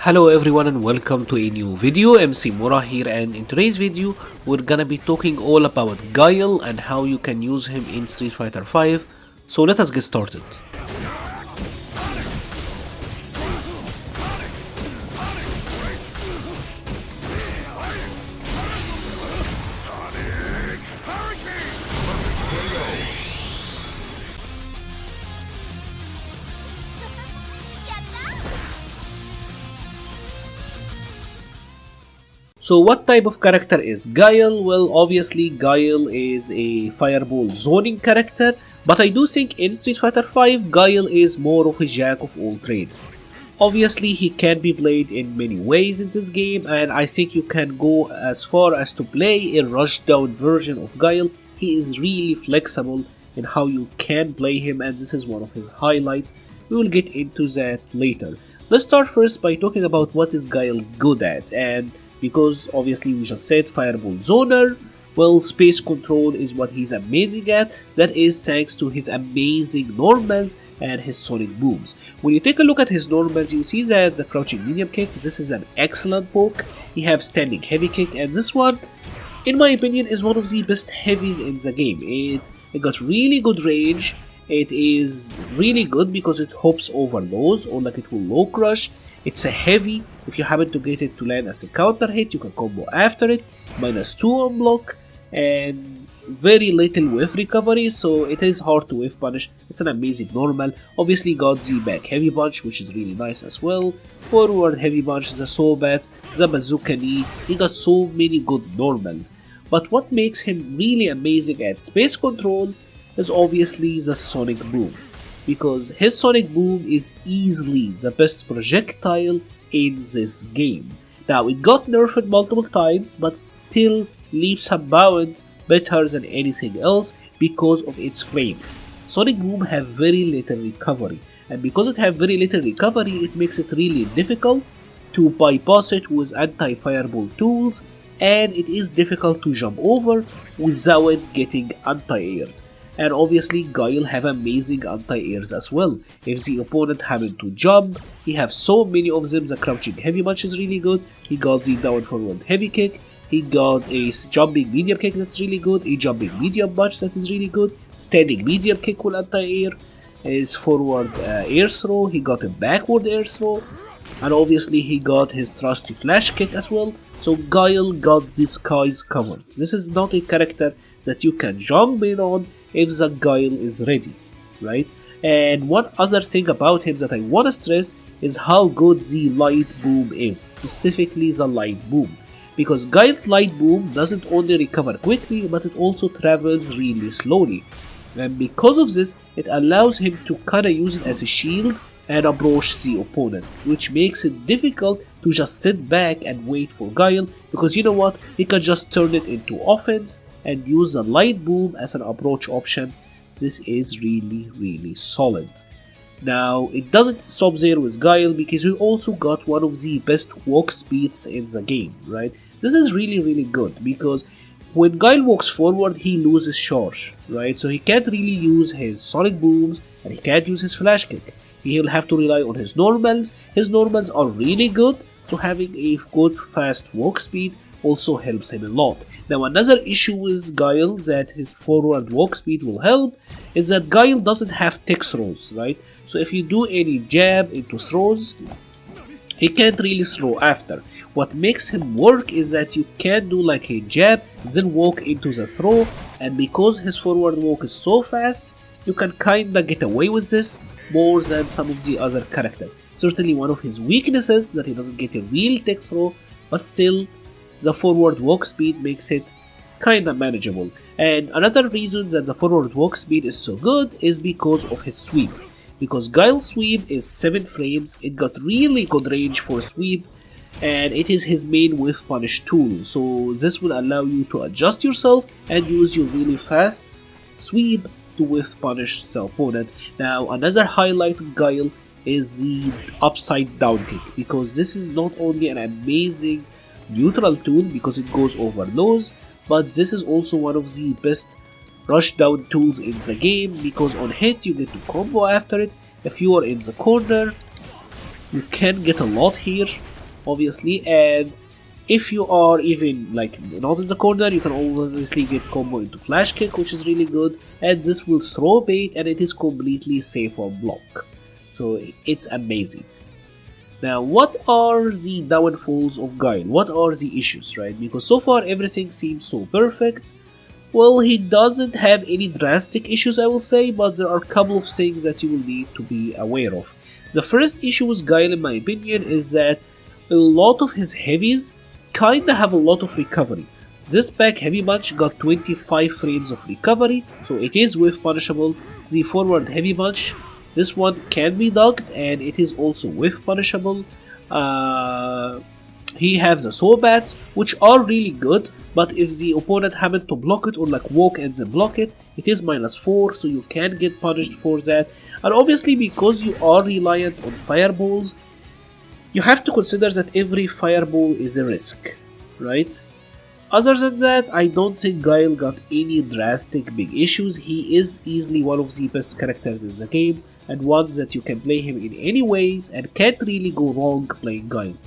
Hello everyone and welcome to a new video. MC-Mura here, and in today's video we're gonna be talking all about Guile and how you can use him in Street Fighter V. So let us get started. So what type of character is Guile? Well, obviously Guile is a fireball zoning character, but I do think in Street Fighter V, Guile is more of a jack of all trades. Obviously he can be played in many ways in this game, and I think you can go as far as to play a rushed down version of Guile. He is really flexible in how you can play him, and this is one of his highlights. We will get into that later. Let's start first by talking about what is Guile good at, and because obviously we just said fireball zoner, well, space control is what he's amazing at. That is thanks to his amazing normals and his sonic booms. When you take a look at his normals, you see that the crouching medium kick, this is an excellent poke. He has standing heavy kick, and this one, in my opinion, is one of the best heavies in the game. It got really good range. It is really good because it hops over lows, or like it will low crush. It's a heavy. If you happen to get it to land as a counter hit, you can combo after it. -2 on block and very little whiff recovery, so it is hard to whiff punish. It's an amazing normal. Obviously got the back heavy punch, which is really nice as well. Forward heavy punch, the sobat, the bazooka knee. He got so many good normals. But what makes him really amazing at space control is obviously the sonic boom, because his sonic boom is easily the best projectile in this game. Now, it got nerfed multiple times, but still leaps and bounds better than anything else because of its frames. Sonic boom have very little recovery, and because it have very little recovery, it makes it really difficult to bypass it with anti-fireball tools, and it is difficult to jump over without getting anti-aired. And obviously Guile have amazing anti-airs as well. If the opponent happened to jump, he have so many of them. The crouching heavy punch is really good. He got the down forward heavy kick. He got a jumping medium kick that's really good. A jumping medium punch that is really good. Standing medium kick will anti-air. His forward air throw. He got a backward air throw. And obviously he got his trusty flash kick as well. So Guile got the skies covered. This is not a character that you can jump in on if the Guile is ready, right? And one other thing about him that I want to stress is how good the light boom is, specifically the light boom. Because Guile's light boom doesn't only recover quickly, but it also travels really slowly. And because of this, it allows him to kinda use it as a shield and approach the opponent, which makes it difficult to just sit back and wait for Guile, because you know what, he can just turn it into offense and use the light boom as an approach option. This is really solid. Now, it doesn't stop there with Guile, because we also got one of the best walk speeds in the game, right? This is really good, because when Guile walks forward, he loses charge, right? So he can't really use his sonic booms, and he can't use his flash kick. He'll have to rely on his normals. His normals are really good, so having a good fast walk speed also helps him a lot. Now, another issue with Guile that his forward walk speed will help is that Guile doesn't have tech throws, right? So if you do any jab into throws, he can't really throw after. What makes him work is that you can do like a jab, then walk into the throw, and because his forward walk is so fast, you can kinda get away with this more than some of the other characters. Certainly one of his weaknesses that he doesn't get a real tech throw, but still the forward walk speed makes it kinda manageable. And another reason that the forward walk speed is so good is because of his sweep. Because Guile's sweep is 7 frames, it got really good range for sweep, and it is his main whiff punish tool. So this will allow you to adjust yourself and use your really fast sweep to whiff punish the opponent. Now, another highlight of Guile is the upside down kick, because this is not only an amazing neutral tool because it goes over lows, but this is also one of the best rush down tools in the game, because on hit you get to combo after it. If you are in the corner, you can get a lot here, obviously, and if you are even like not in the corner, you can obviously get combo into flash kick, which is really good, and this will throw bait and it is completely safe on block. So it's amazing. Now, what are the downfalls of Guile? What are the issues, right? Because so far everything seems so perfect. Well, he doesn't have any drastic issues, I will say, but there are a couple of things that you will need to be aware of. The first issue with Guile, in my opinion, is that a lot of his heavies kinda have a lot of recovery. This back heavy punch got 25 frames of recovery, so it is whiff punishable. The forward heavy punch, this one can be ducked and it is also whiff punishable. He has the saw bats, which are really good, but if the opponent happened to block it or like walk and then block it, it is -4, so you can get punished for that. And obviously, because you are reliant on fireballs, you have to consider that every fireball is a risk, right? Other than that, I don't think Guile got any drastic big issues. He is easily one of the best characters in the game, and one that you can play him in any ways and can't really go wrong playing Guile.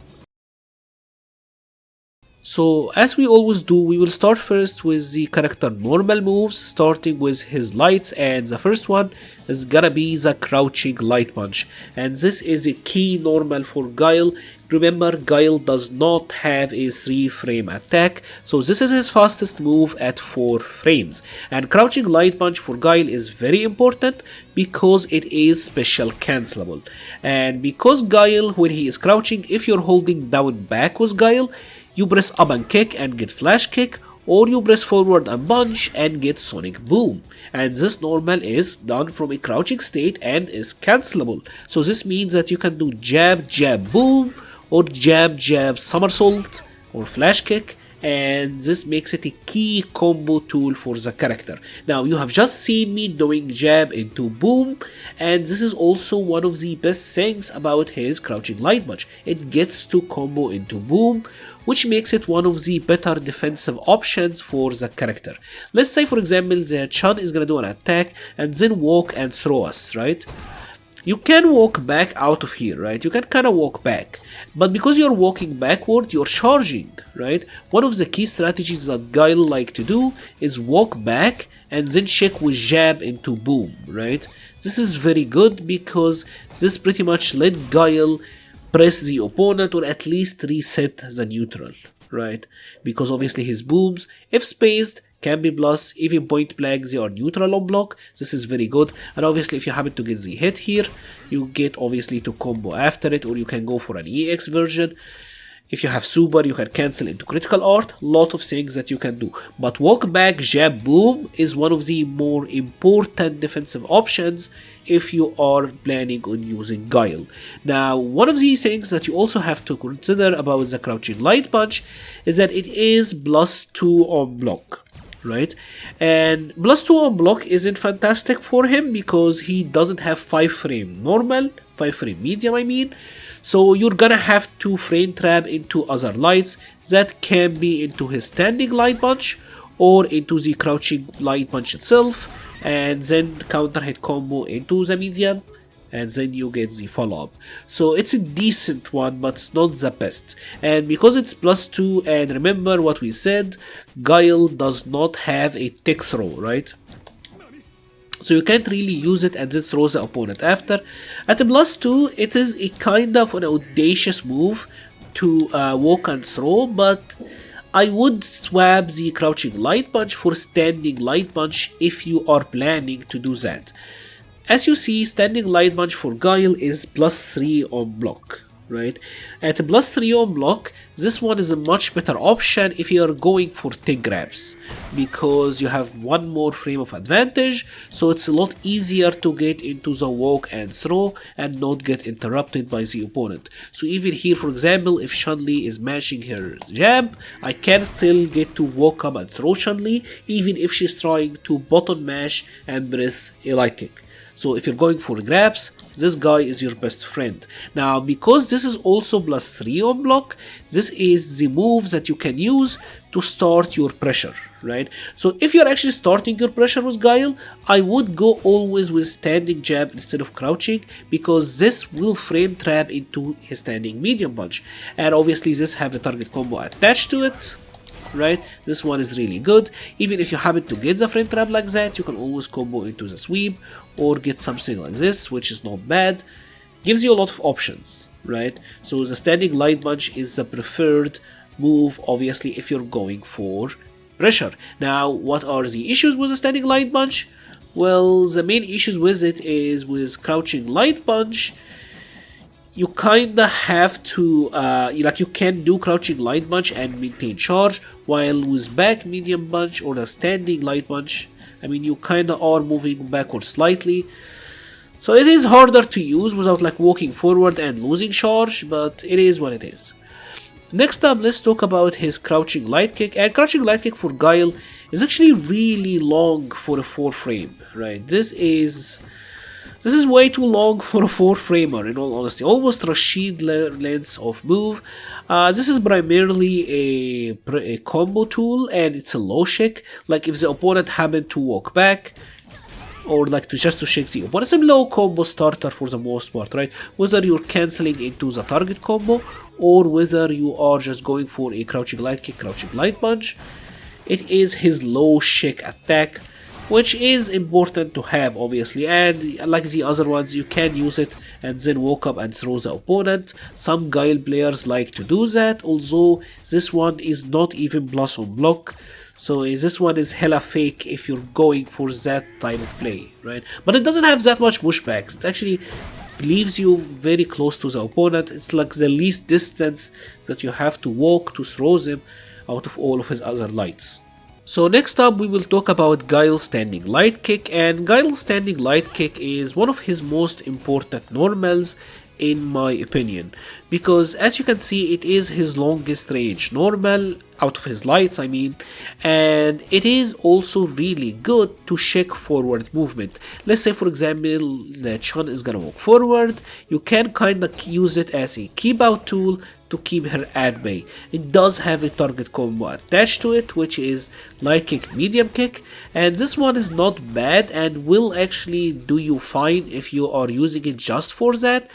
So as we always do, we will start first with the character normal moves, starting with his lights, and the first one is gonna be the crouching light punch, and this is a key normal for Guile. Remember, Guile does not have a 3-frame attack, so this is his fastest move at 4 frames. And crouching light punch for Guile is very important because it is special cancelable. And because Guile, when he is crouching, if you're holding down back with Guile, you press up and kick and get flash kick, or you press forward and punch and get sonic boom. And this normal is done from a crouching state and is cancelable. So this means that you can do jab, jab, boom, or jab, jab, somersault, or flash kick, and this makes it a key combo tool for the character. Now, you have just seen me doing jab into boom, and this is also one of the best things about his crouching light punch. It gets to combo into boom, which makes it one of the better defensive options for the character. Let's say, for example, the Chun is gonna do an attack and then walk and throw us, right? You can walk back out of here, right? You can kind of walk back, but because you're walking backward, you're charging, right? One of the key strategies that Guile like to do is walk back and then check with jab into boom, right? This is very good because this pretty much let Guile press the opponent or at least reset the neutral, right? Because obviously his booms, if spaced, can be plus, even point blank they are neutral on block. This is very good, and obviously if you happen to get the hit here, you get obviously to combo after it, or you can go for an EX version. If you have super, you can cancel into critical art, lot of things that you can do. But walk back, jab, boom is one of the more important defensive options if you are planning on using Guile. Now, one of the things that you also have to consider about the crouching light punch is that it is +2 on block, right? And +2 on block isn't fantastic for him because he doesn't have 5-frame normal, 5-frame medium I mean. So you're gonna have to frame trap into other lights that can be into his standing light punch or into the crouching light punch itself, and then counter hit combo into the medium, and then you get the follow-up. So it's a decent one, but it's not the best. And because it's +2, and remember what we said, Guile does not have a tech throw, right? So you can't really use it and then throw the opponent after. At a +2, it is a kind of an audacious move to walk and throw, but I would swap the crouching light punch for standing light punch if you are planning to do that. As you see, standing light punch for Guile is +3 on block, right? At a +3 on block, this one is a much better option if you are going for tech grabs, because you have one more frame of advantage, so it's a lot easier to get into the walk and throw and not get interrupted by the opponent. So even here, for example, if Chun-Li is mashing her jab, I can still get to walk up and throw Chun-Li even if she's trying to button mash and press a light kick. So if you're going for grabs, this guy is your best friend. Now, because this is also +3 on block, this is the move that you can use to start your pressure, right? So if you're actually starting your pressure with Guile, I would go always with standing jab instead of crouching, because this will frame trap into his standing medium punch. And obviously this have a target combo attached to it, right? This one is really good. Even if you happen to get the frame trap like that, you can always combo into the sweep or get something like this, which is not bad. Gives you a lot of options, right? So the standing light punch is the preferred move, obviously, if you're going for pressure. Now, what are the issues with the standing light punch? Well, the main issues with it is with crouching light punch, you kinda have to, you can do crouching light punch and maintain charge, while with back medium punch or the standing light punch, I mean, you kinda are moving backwards slightly. So it is harder to use without like walking forward and losing charge, but it is what it is. Next up, let's talk about his crouching light kick. And crouching light kick for Guile is actually really long for a 4 frame, right? This is way too long for a 4 framer, in all honesty. Almost Rashid length of move. This is primarily a combo tool, and it's a low shake. Like if the opponent happened to walk back, or like to shake the opponent. It's a low combo starter for the most part, right? Whether you're cancelling into the target combo, or whether you are just going for a crouching light kick, crouching light punch, it is his low shake attack, which is important to have, obviously. And like the other ones, you can use it and then walk up and throw the opponent. Some Guile players like to do that, although this one is not even plus on block. So this one is hella fake if you're going for that type of play, right? But it doesn't have that much pushback. It actually leaves you very close to the opponent. It's like the least distance that you have to walk to throw them out of all of his other lights. So next up we will talk about Guile's standing light kick, and Guile's standing light kick is one of his most important normals in my opinion, because as you can see it is his longest range normal out of his lights, I mean, and it is also really good to check forward movement. Let's say for example that Chun is gonna walk forward, you can kinda use it as a keep out tool to keep her at bay. It does have a target combo attached to it, which is light kick, medium kick, and this one is not bad and will actually do you fine if you are using it just for that.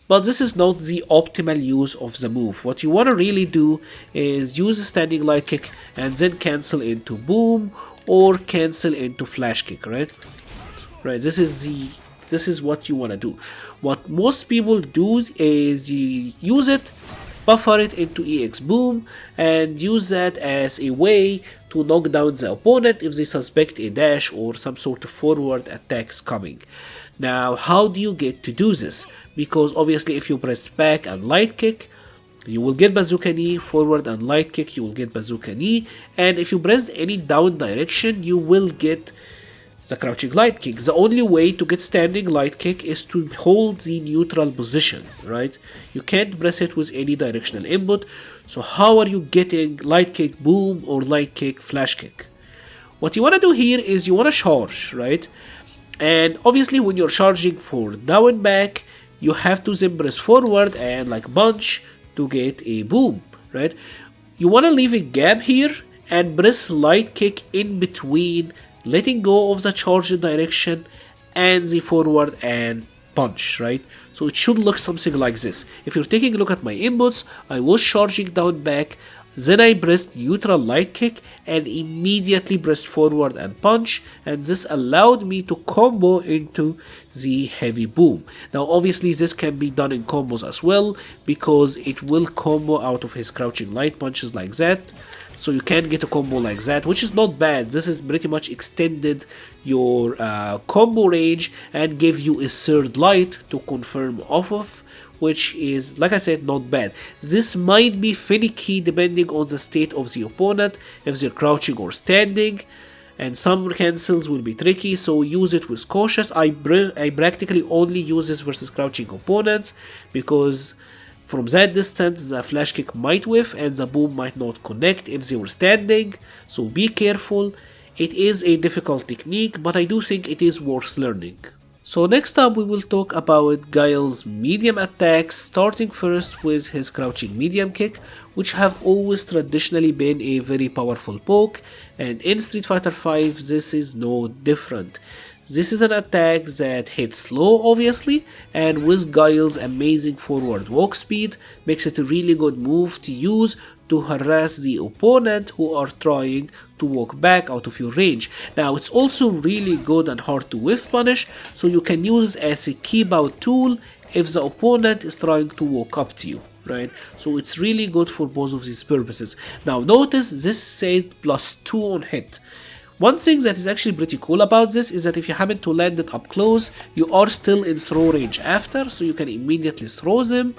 But this is not the optimal use of the move. What you want to really do is use a standing light kick and then cancel into boom or cancel into flash kick, right? Right, this is what you want to do. What most people do is you use it, buffer it into EX boom, and use that as a way to knock down the opponent if they suspect a dash or some sort of forward attacks coming. Now, how do you get to do this? Because obviously if you press back and light kick, you will get bazooka knee, forward and light kick, you will get bazooka knee, and if you press any down direction, you will get the crouching light kick. The only way to get standing light kick is to hold the neutral position, right? You can't press it with any directional input. So how are you getting light kick boom or light kick flash kick? What you want to do here is you want to charge, right? And obviously when you're charging for down back, you have to then press forward and like bunch to get a boom, right? You want to leave a gap here and press light kick in between, letting go of the charge direction and the forward and punch, right? So it should look something like this. If you're taking a look at my inputs, I was charging down back, then I pressed neutral light kick and immediately pressed forward and punch, and this allowed me to combo into the heavy boom. Now obviously this can be done in combos as well, because it will combo out of his crouching light punches like that. So you can get a combo like that, which is not bad. This is pretty much extended your combo range and give you a third light to confirm off of, which is, like I said, not bad. This might be finicky depending on the state of the opponent, if they're crouching or standing, and some cancels will be tricky, so use it with cautious. I practically only use this versus crouching opponents, because from that distance the flash kick might whiff and the boom might not connect if they were standing, so be careful. It is a difficult technique, but I do think it is worth learning. So next up we will talk about Guile's medium attacks, starting first with his crouching medium kick, which have always traditionally been a very powerful poke, and in Street Fighter V this is no different. This is an attack that hits low obviously, and with Guile's amazing forward walk speed makes it a really good move to use to harass the opponent who are trying to walk back out of your range. Now it's also really good and hard to whiff punish, so you can use it as a keep out tool if the opponent is trying to walk up to you, right? So it's really good for both of these purposes. Now notice this said +2 on hit. One thing that is actually pretty cool about this is that if you happen to land it up close, you are still in throw range after, so you can immediately throw them.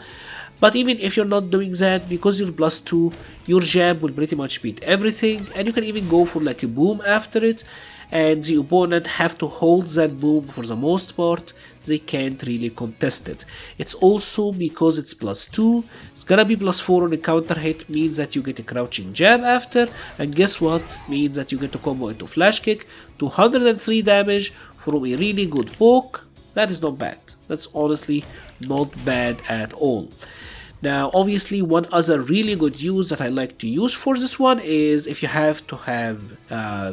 But even if you're not doing that, because you're +2, your jab will pretty much beat everything, and you can even go for like a boom after it, and the opponent have to hold that boom for the most part. They can't really contest it. It's also because it's +2, it's gonna be +4 on a counter hit, means that you get a crouching jab after, and guess what? Means that you get to combo into flash kick, 203 damage from a really good poke. That is not bad. That's honestly not bad at all. Now obviously one other really good use that I like to use for this one is if you have to have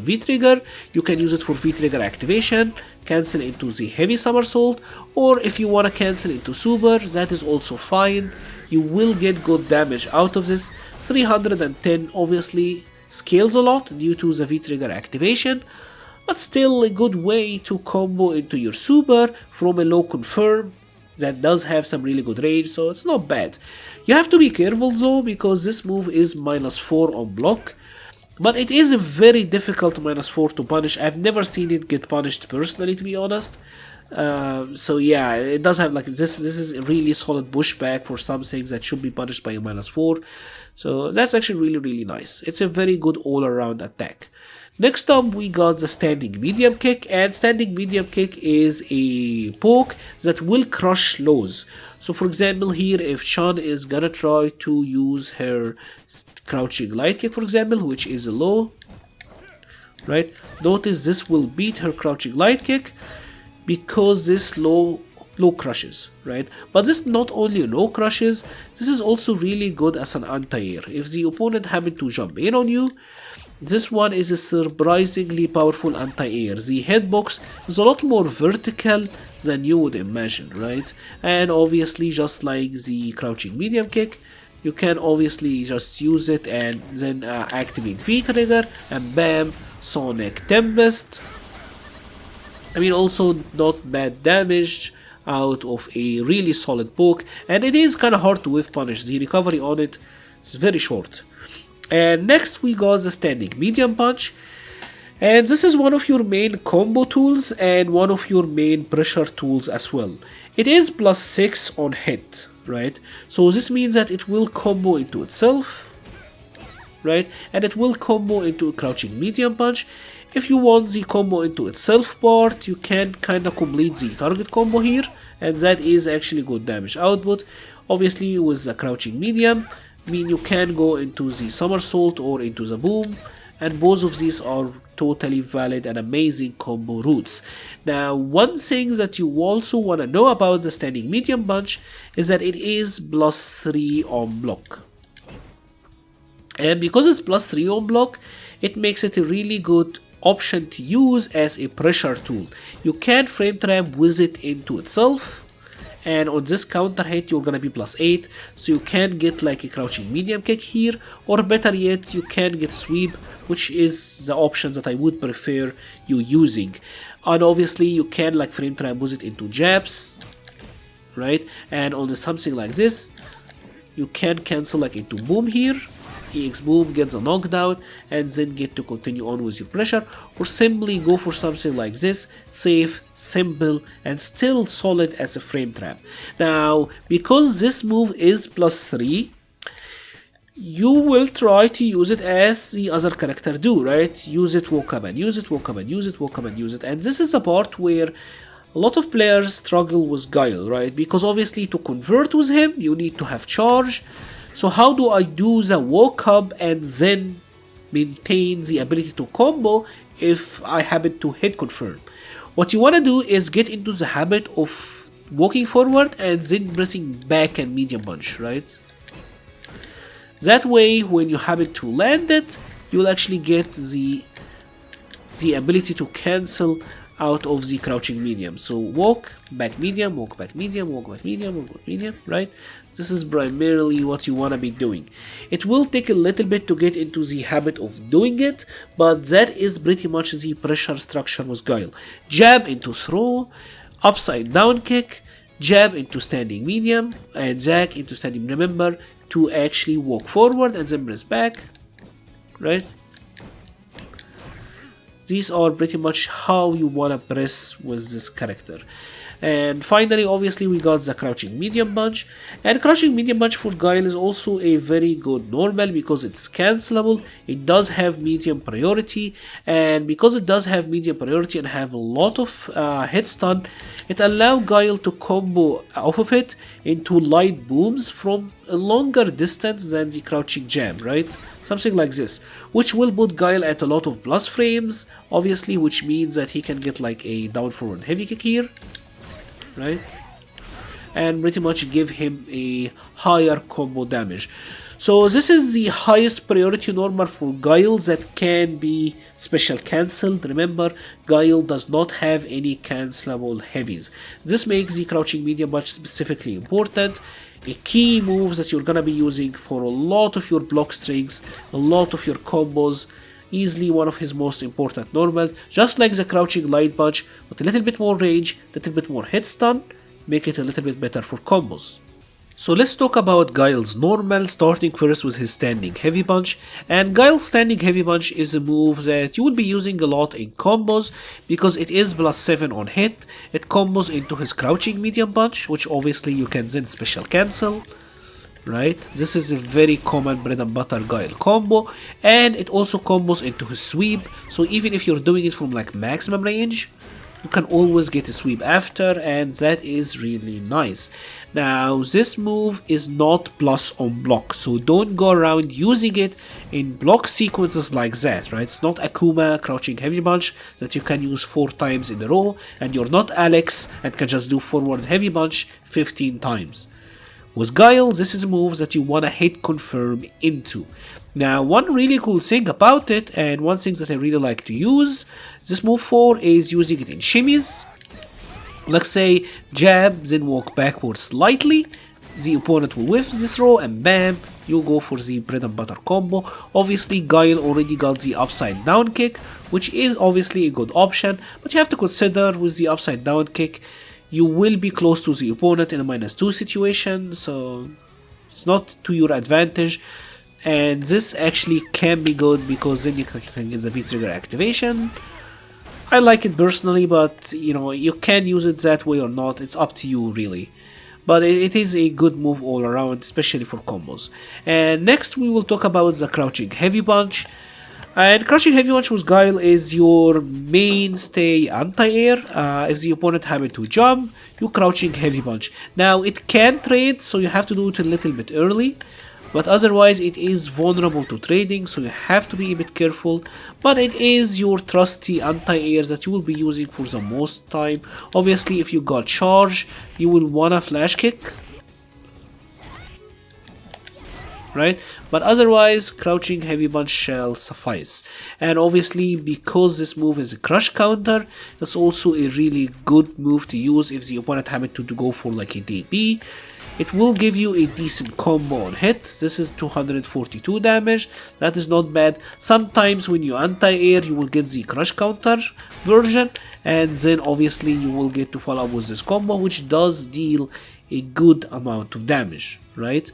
V-trigger, you can use it for V-trigger activation, cancel into the heavy somersault, or if you want to cancel into super, that is also fine. You will get good damage out of this. 310 obviously scales a lot due to the V-trigger activation, but still a good way to combo into your super from a low confirm that does have some really good range, so it's not bad. You have to be careful though, because this move is -4 on block, but it is a very difficult -4 to punish. I've never seen it get punished personally, to be honest. So yeah, it does have like this is a really solid pushback for some things that should be punished by a -4, so that's actually really nice. It's a very good all-around attack. Next up we got the standing medium kick, and standing medium kick is a poke that will crush lows. So for example here, if Chan is gonna try to use her crouching light kick for example, which is a low, right? Notice this will beat her crouching light kick because this low crushes, right? But this not only low crushes, this is also really good as an anti-air. If the opponent happen to jump in on you, this one is a surprisingly powerful anti-air. The hitbox is a lot more vertical than you would imagine, right? And obviously just like the crouching medium kick, you can obviously just use it and then activate V-trigger and bam, Sonic Tempest. I mean, also not bad damage out of a really solid poke, and it is kind of hard to whiff punish. The recovery on it is very short. And next we got the standing medium punch, and this is one of your main combo tools and one of your main pressure tools as well. It is +6 on hit, right? So this means that it will combo into itself, right? And it will combo into a crouching medium punch. If you want the combo into itself part, you can kind of complete the target combo here, and that is actually good damage output. Obviously with the crouching medium, I mean you can go into the somersault or into the boom, and both of these are totally valid and amazing combo routes. Now one thing that you also want to know about the standing medium punch is that it is +3 on block. And because it's +3 on block, it makes it a really good option to use as a pressure tool. You can frame trap with it into itself, and on this counter hit you're gonna be +8, so you can get like a crouching medium kick here, or better yet you can get sweep, which is the option that I would prefer you using. And obviously you can like frame trap with it into jabs, right? And on something like this you can cancel like into boom here, EX boom gets a knockdown, and then get to continue on with your pressure, or simply go for something like this, safe, simple, and still solid as a frame trap. Now because this move is +3, you will try to use it as the other character do, right? Use it, walk up and use it, walk up and use it, walk up and use it. And this is the part where a lot of players struggle with Guile, right? Because obviously to convert with him you need to have charge. So how do I do the walk up and then maintain the ability to combo if I happen to hit confirm? What you want to do is get into the habit of walking forward and then pressing back and medium punch, right? That way, when you happen to land it, you'll actually get the ability to cancel out of the crouching medium. So walk, back medium, walk, back medium, walk, back medium, walk, back medium, right? This is primarily what you want to be doing. It will take a little bit to get into the habit of doing it, but that is pretty much the pressure structure with Guile. Jab into throw, upside down kick, jab into standing medium, and zack into standing. Remember to actually walk forward and then press back, right? These are pretty much how you wanna press with this character. And finally, obviously, we got the crouching medium punch. And crouching medium punch for Guile is also a very good normal because it's cancelable. It does have medium priority, and because it does have medium priority and have a lot of hit stun, it allows Guile to combo off of it into light booms from a longer distance than the crouching jab, right? Something like this, which will put Guile at a lot of plus frames, obviously, which means that he can get like a down forward heavy kick here, right? And pretty much give him a higher combo damage. So this is the highest priority normal for Guile that can be special cancelled. Remember, Guile does not have any cancelable heavies. This makes the crouching medium punch specifically important. A key move that you're gonna be using for a lot of your block strings, a lot of your combos. Easily one of his most important normals, just like the crouching light punch, but a little bit more range, a little bit more hit stun, make it a little bit better for combos. So let's talk about Guile's normal, starting first with his standing heavy punch. And Guile's standing heavy punch is a move that you will be using a lot in combos because it is +7 on hit. It combos into his crouching medium punch, which obviously you can then special cancel. Right, this is a very common bread and butter Guile combo, and it also combos into his sweep, so even if you're doing it from like maximum range, you can always get a sweep after, and that is really nice. Now this move is not plus on block, so don't go around using it in block sequences like that, right? It's not Akuma crouching heavy punch that you can use 4 times in a row, and you're not Alex and can just do forward heavy punch 15 times. With Guile, this is a move that you wanna hit confirm into. Now, one really cool thing about it, and one thing that I really like to use this move for, is using it in shimmies. Let's say jab, then walk backwards slightly. The opponent will whiff this throw, and bam, you go for the bread and butter combo. Obviously, Guile already got the upside down kick, which is obviously a good option, but you have to consider with the upside down kick, you will be close to the opponent in a -2 situation, so it's not to your advantage. And this actually can be good because then you can get the V-trigger activation. I like it personally, but you know, you can use it that way or not, it's up to you really. But it is a good move all around, especially for combos. And next we will talk about the crouching heavy punch. And crouching heavy punch with Guile is your mainstay anti-air. If the opponent happen to jump, you crouching heavy punch. Now it can trade, so you have to do it a little bit early, but otherwise it is vulnerable to trading, so you have to be a bit careful. But it is your trusty anti-air that you will be using for the most time. Obviously, if you got charge, you will wanna flash kick, right? But otherwise, crouching heavy punch shall suffice. And obviously, because this move is a crush counter, it's also a really good move to use if the opponent happened to go for like a DP. It will give you a decent combo on hit. This is 242 damage. That is not bad. Sometimes when you anti-air, you will get the crush counter version, and then obviously you will get to follow up with this combo, which does deal a good amount of damage, right?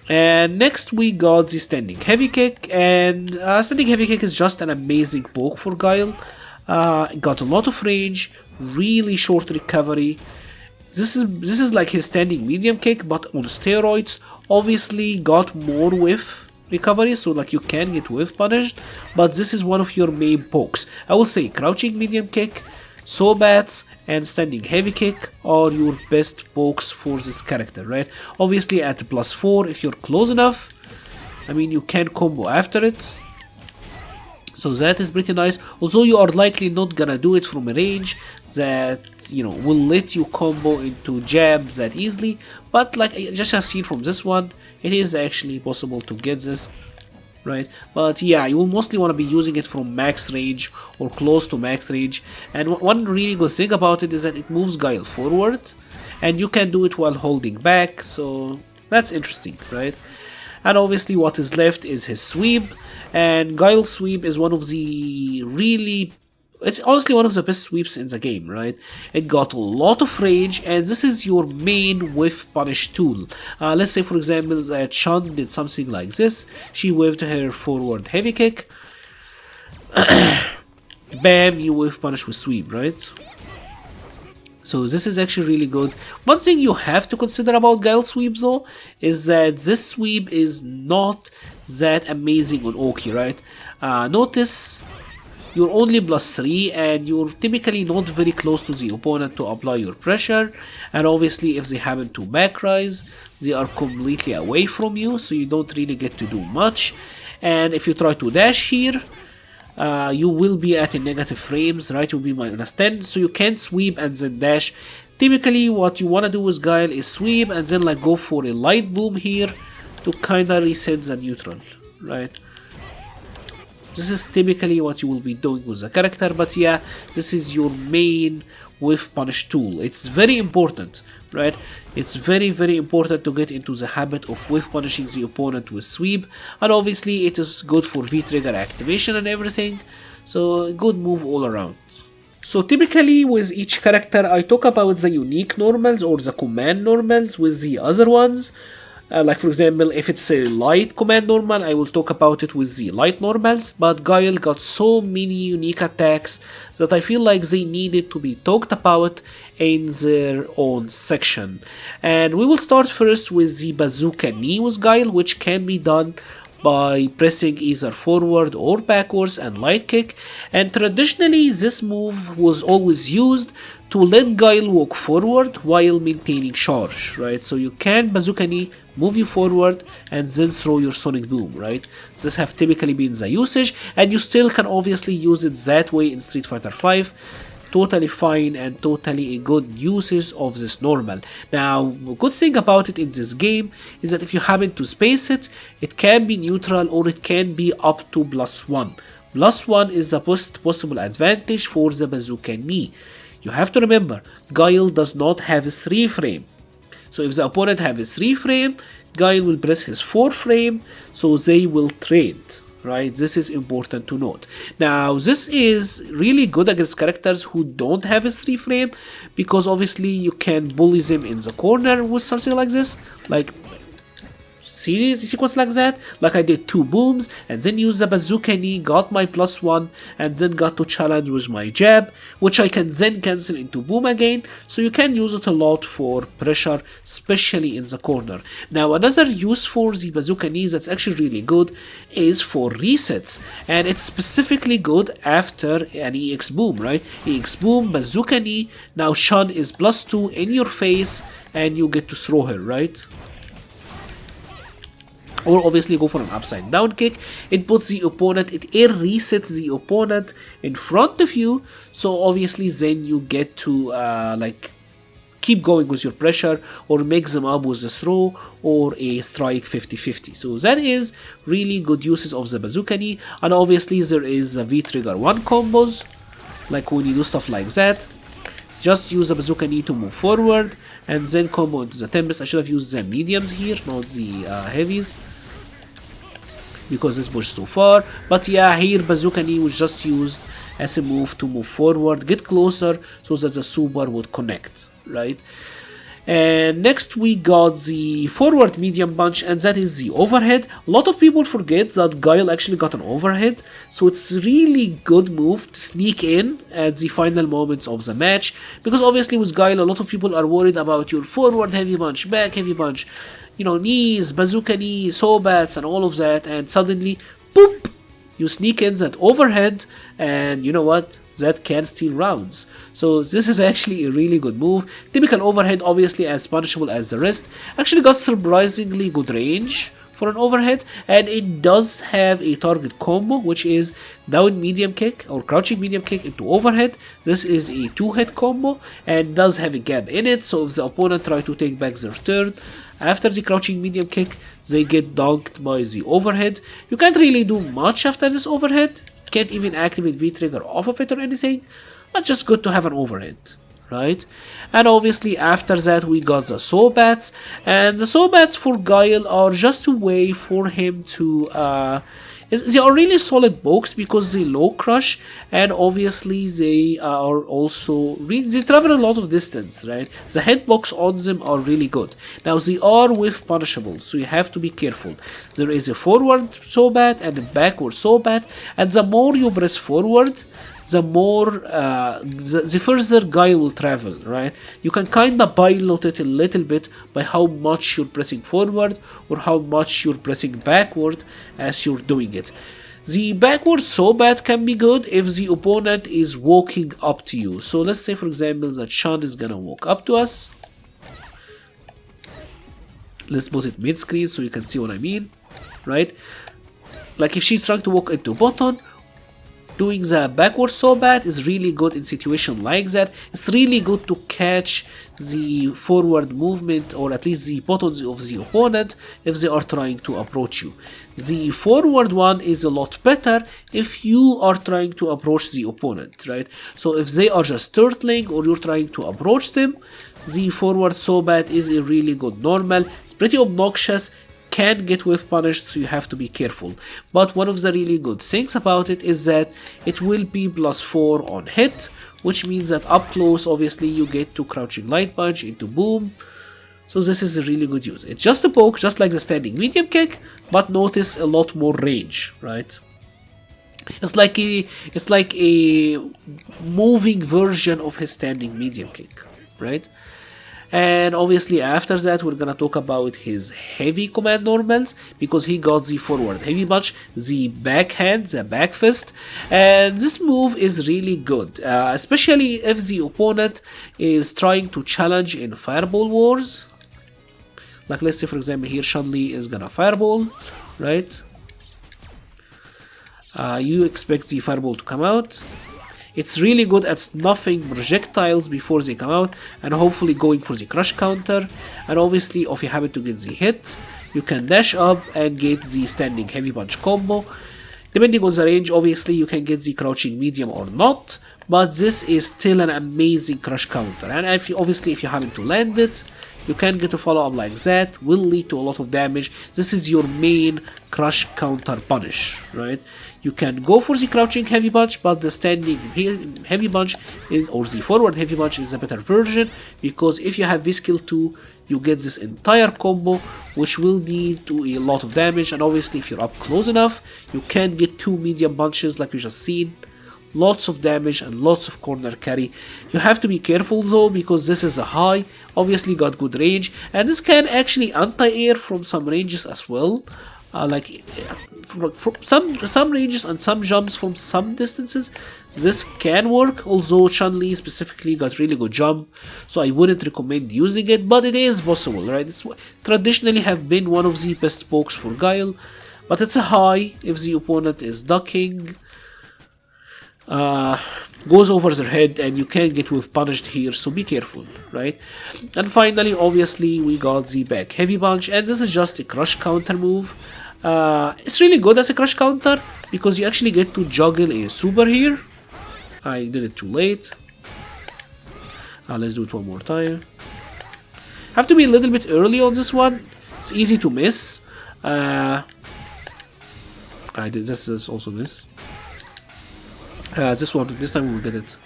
And next we got the standing heavy kick, and standing heavy kick is just an amazing poke for Guile. It got a lot of range, really short recovery. This is like his standing medium kick, but on steroids. Obviously got more whiff recovery, so like you can get whiff punished, but this is one of your main pokes. I will say crouching medium kick, Sobats, and standing heavy kick are your best pokes for this character, right? Obviously at +4, if you're close enough, I mean you can combo after it. So that is pretty nice, although you are likely not gonna do it from a range that, you know, will let you combo into jabs that easily, but like I just have seen from this one, it is actually possible to get this, right? But yeah, you will mostly want to be using it from max range or close to max range, and one really good thing about it is that it moves Guile forward, and you can do it while holding back, so that's interesting, right? And obviously what is left is his sweep, and Guile's sweep is one of the really, it's honestly one of the best sweeps in the game, right? It got a lot of range, and this is your main whiff punish tool. Let's say for example that Chun did something like this, she whiffed her forward heavy kick, bam, you whiff punish with sweep, right? So this is actually really good. One thing you have to consider about Guile sweep though is that this sweep is not that amazing on Oki, right? Notice you're only +3 and you're typically not very close to the opponent to apply your pressure, and obviously if they happen to back rise, they are completely away from you, so you don't really get to do much. And if you try to dash here, you will be at a negative frames, right? You'll be -10, so you can't sweep and then dash. Typically what you want to do with Guile is sweep and then like go for a light boom here to kinda reset the neutral, right? This is typically what you will be doing with the character, but yeah, this is your main whiff punish tool. It's very important, right? It's very important to get into the habit of whiff punishing the opponent with sweep, and obviously it is good for V-trigger activation and everything, so good move all around. So typically with each character I talk about the unique normals or the command normals with the other ones. Like for example, if it's a light command normal, I will talk about it with the light normals, but Guile got so many unique attacks that I feel like they needed to be talked about in their own section. And we will start first with the bazooka knee with Guile, which can be done by pressing either forward or backwards and light kick, and traditionally this move was always used to let Guile walk forward while maintaining charge, right? So you can bazooka knee, move you forward, and then throw your sonic boom, right? This have typically been the usage, and you still can obviously use it that way in Street Fighter V. Totally fine and totally a good usage of this normal. Now, a good thing about it in this game is that if you happen to space it, it can be neutral or it can be up to +1. +1 is the best possible advantage for the bazooka knee. You have to remember, Guile does not have a 3 frame. So if the opponent have a 3 frame, Guile will press his 4 frame, so they will trade. Right, this is important to note. Now this is really good against characters who don't have a 3 frame, because obviously you can bully them in the corner with something like this, like see the sequence like that, like I did 2 booms and then used the bazooka knee, got my +1, and then got to challenge with my jab, which I can then cancel into boom again, so you can use it a lot for pressure, especially in the corner. Now another use for the bazooka knee that's actually really good is for resets, and it's specifically good after an EX boom, right? EX boom, bazooka knee, now Chun is +2 in your face and you get to throw her, right? Or obviously go for an upside down kick. It puts the opponent, it air resets the opponent in front of you, so obviously then you get to like keep going with your pressure or make them up with a throw or a strike 50-50. So that is really good uses of the bazooka knee. And obviously there is the V-trigger 1 combos, like when you do stuff like that, just use the bazooka knee to move forward and then combo into the Tempest. I should have used the mediums here, not the heavies, because this pushed too far. But yeah, here bazooka knee was just used as a move to move forward, get closer so that the super would connect, right? And next we got the forward medium punch, and that is the overhead. A lot of people forget that Guile actually got an overhead, so it's really good move to sneak in at the final moments of the match, because obviously with Guile a lot of people are worried about your forward heavy punch, back heavy punch, you know, knees, bazooka knee, sobats and all of that, and suddenly, boop, you sneak in that overhead, and you know what? That can steal rounds. So this is actually a really good move. Typical overhead, obviously as punishable as the rest, actually got surprisingly good range for an overhead, and it does have a target combo, which is down medium kick or crouching medium kick into overhead. This is a 2-hit combo and does have a gap in it, so if the opponent try to take back their turn after the crouching medium kick, they get dunked by the overhead. You can't really do much after this overhead, can't even activate V-trigger off of it or anything, but just good to have an overhead, right? And obviously after that we got the Sobats, and the Sobats for Guile are just a way for him to they are really solid pokes because they low crush, and obviously they are also they travel a lot of distance, right? The hitbox on them are really good. Now they are whiff punishable, so you have to be careful. There is a forward Sobat and a backward Sobat, and the more you press forward, the more the further Guile will travel, right? You can kinda pilot it a little bit by how much you're pressing forward or how much you're pressing backward as you're doing it. The backward Sobat can be good if the opponent is walking up to you. So let's say for example that Sean is gonna walk up to us. Let's put it mid screen so you can see what I mean, right? Like if she's trying to walk into button, doing the backward Sobat is really good in situation like that. It's really good to catch the forward movement, or at least the buttons of the opponent if they are trying to approach you. The forward one is a lot better if you are trying to approach the opponent, right? So if they are just turtling or you're trying to approach them, the forward Sobat is a really good normal. It's pretty obnoxious, can get whiff punished, so you have to be careful. But one of the really good things about it is that it will be +4 on hit, which means that up close obviously you get to crouching light punch into boom. So this is a really good use. It's just a poke, just like the standing medium kick, but notice a lot more range, right? It's like a moving version of his standing medium kick, right? And obviously after that we're gonna talk about his heavy command normals, because he got the forward heavy punch, the backhand, the back fist, and this move is really good, especially if the opponent is trying to challenge in fireball wars. Like let's say for example here Chun-Li is gonna fireball, right? You expect the fireball to come out. It's really good at snuffing projectiles before they come out and hopefully going for the crush counter. And obviously if you happen to get the hit, you can dash up and get the standing heavy punch combo. Depending on the range, obviously you can get the crouching medium or not, but this is still an amazing crush counter. And if you happen to land it, you can get a follow-up like that, will lead to a lot of damage. This is your main crush counter punish, right? You can go for the crouching heavy punch, but the standing heavy punch is, or the forward heavy punch is a better version, because if you have V-skill 2, you get this entire combo, which will lead to a lot of damage. And obviously if you're up close enough, you can get 2 medium punches like we just seen. Lots of damage and lots of corner carry. You have to be careful though, because this is a high, obviously got good range, and this can actually anti-air from some ranges as well. From some ranges and some jumps from some distances, this can work, although Chun-Li specifically got really good jump, so I wouldn't recommend using it, but it is possible, right? It's traditionally have been one of the best pokes for Guile, but it's a high if the opponent is ducking, goes over their head, and you can get whiff punished here, so be careful, right? And finally obviously we got the back heavy punch, and this is just a crush counter move. It's really good as a crush counter because you actually get to juggle a super here. I did it too late. Let's do it one more time. Have to be a little bit early on this one. It's easy to miss. I did this also miss. This time we will get it.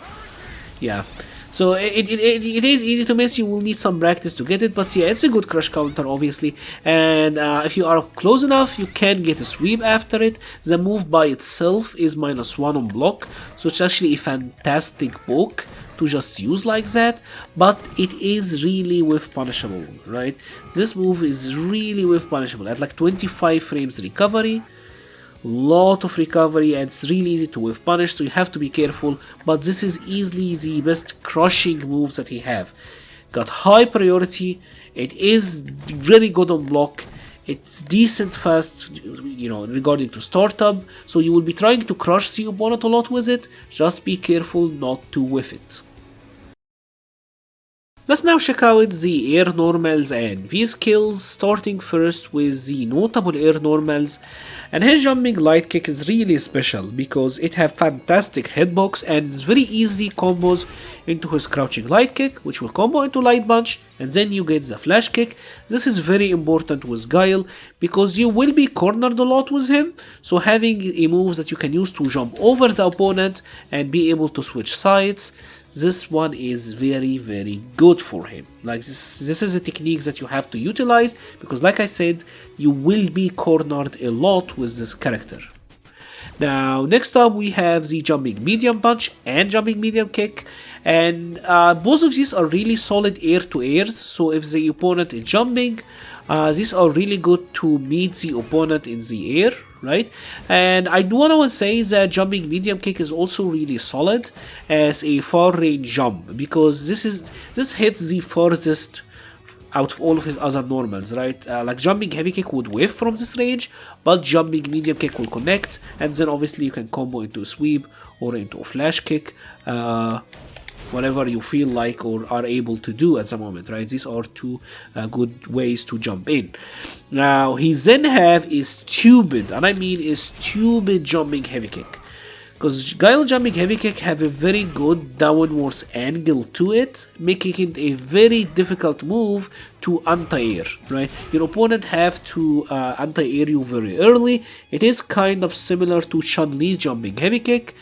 Yeah. So it is easy to miss. You will need some practice to get it, but yeah, it's a good crush counter obviously. And if you are close enough, you can get a sweep after it. The move by itself is -1 on block, so it's actually a fantastic poke to just use like that. But it is really whiff punishable, right? This move is really whiff punishable at like 25 frames recovery. Lot of recovery, and it's really easy to whiff punish, so you have to be careful. But this is easily the best crushing moves that he have. Got high priority, it is really good on block, It's decent fast, regarding to startup, so you will be trying to crush the opponent a lot with it. Just be careful not to whiff it. Let's now check out the air normals and V skills, starting first with the notable air normals. And his jumping light kick is really special because it has fantastic hitbox and it's very easy combos into his crouching light kick, which will combo into light punch, and then you get the flash kick. This is very important with Guile because you will be cornered a lot with him, so having a move that you can use to jump over the opponent and be able to switch sides, this one is very good for him. Like this is a technique that you have to utilize because, like I said, you will be cornered a lot with this character. Now next up we have the jumping medium punch and jumping medium kick, and both of these are really solid air to airs, so if the opponent is jumping, these are really good to meet the opponent in the air, right? And I do want to say that jumping medium kick is also really solid as a far range jump because this hits the farthest out of all of his other normals, right? Like jumping heavy kick would whiff from this range, but jumping medium kick will connect, and then obviously you can combo into a sweep or into a flash kick, whatever you feel like or are able to do at the moment, right? These are two good ways to jump in. Now he then have a stupid, and I mean a stupid jumping heavy kick, because Guile jumping heavy kick have a very good downwards angle to it, making it a very difficult move to anti-air, right? Your opponent have to anti-air you very early. It is kind of similar to Chun-Li's jumping heavy kick,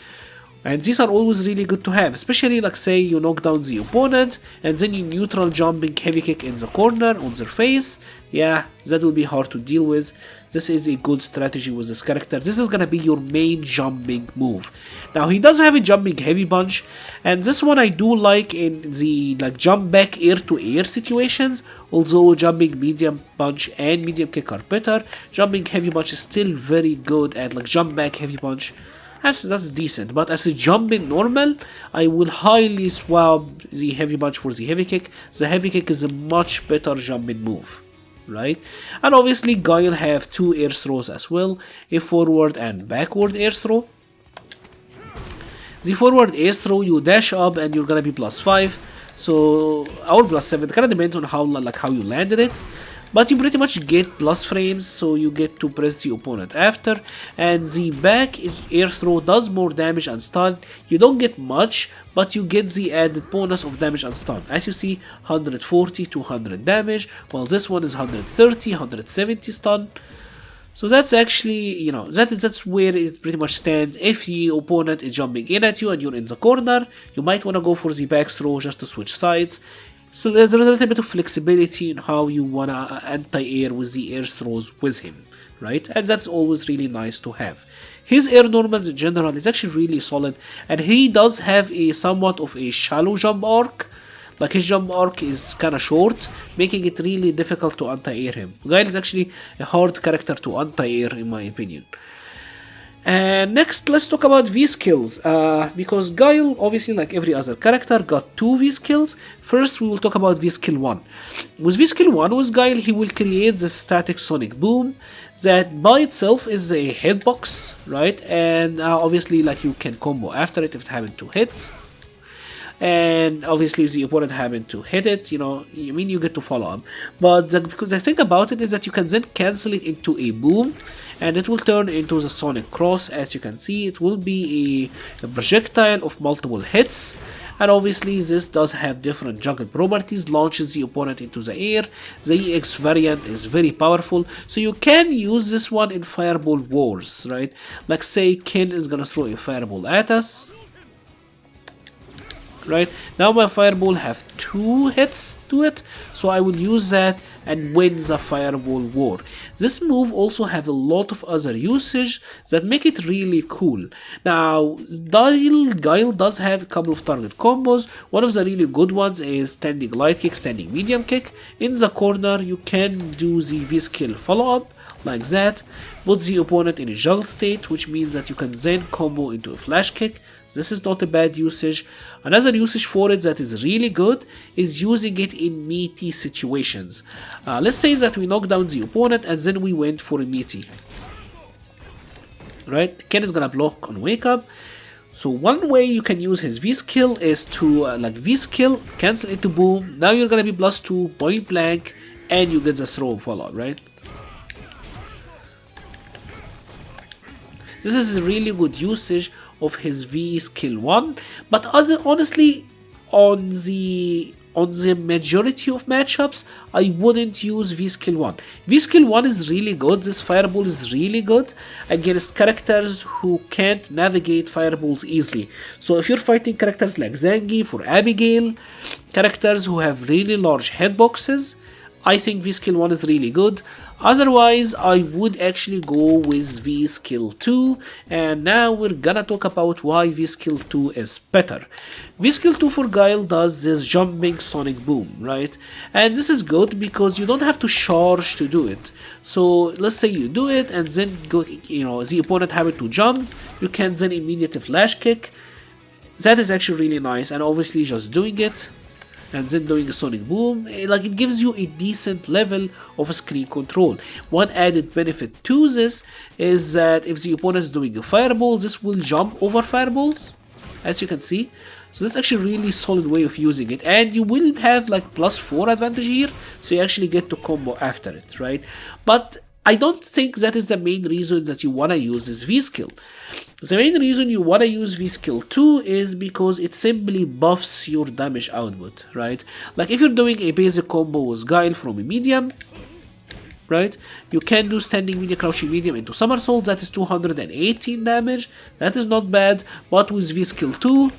and these are always really good to have, especially like say you knock down the opponent and then you neutral jumping heavy kick in the corner on their face. Yeah, that will be hard to deal with. This is a good strategy with this character. This is gonna be your main jumping move. Now he does have a jumping heavy punch, and this one I do like in the jump back air to air situations, although jumping medium punch and medium kick are better. Jumping heavy punch is still very good at jump back heavy punch. That's decent, but as a jumping normal, I will highly swap the heavy punch for the heavy kick. The heavy kick is a much better jumping move, right? And obviously Guile have two air throws as well, a forward and backward air throw. The forward air throw, you dash up and you're gonna be +5, so or +7, it kinda depends on how you landed it. But you pretty much get plus frames, so you get to press the opponent after, and the back air throw does more damage and stun. You don't get much, but you get the added bonus of damage and stun. As you see, 140 to 100 damage, while this one is 130, 170 stun. So that's actually, that's where it pretty much stands. If the opponent is jumping in at you and you're in the corner, you might want to go for the back throw just to switch sides. So there's a little bit of flexibility in how you wanna anti-air with the air throws with him, right? And that's always really nice to have. His air normals in general is actually really solid, and he does have a somewhat of a shallow jump arc. Like his jump arc is kinda short, making it really difficult to anti-air him. Guile is actually a hard character to anti-air in my opinion. And next, let's talk about V skills, because Guile, obviously like every other character, got two V skills. First, we will talk about V skill 1. With V skill 1, with Guile, he will create the static sonic boom that by itself is a hitbox, right? And obviously you can combo after it if it happened to hit. And obviously if the opponent happened to hit it, you get to follow him. But the thing about it is that you can then cancel it into a boom, and it will turn into the sonic cross. As you can see, it will be a projectile of multiple hits, and obviously this does have different juggle properties, launches the opponent into the air. The EX variant is very powerful, so you can use this one in fireball wars, right? Like say Ken is gonna throw a fireball at us. Right now my fireball have 2 hits to it, so I will use that and win the fireball war. This move also have a lot of other usage that make it really cool. Now Guile does have a couple of target combos. One of the really good ones is standing light kick, standing medium kick. In the corner you can do the V skill follow up like that, put the opponent in a juggle state, which means that you can then combo into a flash kick. This is not a bad usage. Another usage for it that is really good is using it in meaty situations. Let's say that we knock down the opponent and then we went for a meaty. Right? Ken is gonna block on wake up. So one way you can use his V skill is to like V skill, cancel into boom. Now you're gonna be +2 point blank and you get the throw follow, right? This is a really good usage of his V skill 1, but honestly on the majority of matchups I wouldn't use V skill 1. V skill 1 is really good. This fireball is really good against characters who can't navigate fireballs easily. So if you're fighting characters like Zangief or Abigail, characters who have really large hitboxes, I think V skill 1 is really good. Otherwise, I would actually go with V skill 2, and now we're gonna talk about why V skill 2 is better. V skill 2 for Guile does this jumping sonic boom, right? And this is good because you don't have to charge to do it. So let's say you do it and then go, the opponent having to jump, you can then immediately flash kick. That is actually really nice, and obviously just doing it and then doing a sonic boom, like it gives you a decent level of screen control. One added benefit to this is that if the opponent is doing a fireball, this will jump over fireballs, as you can see. So this is actually a really solid way of using it, and you will have like +4 advantage here, so you actually get to combo after it, right? But I don't think that is the main reason that you wanna use this V skill. The main reason you wanna use V skill 2 is because it simply buffs your damage output, right? Like if you're doing a basic combo with Guile from a medium, right? You can do standing medium, crouching medium into somersault, that is 218 damage, that is not bad, but with V skill 2,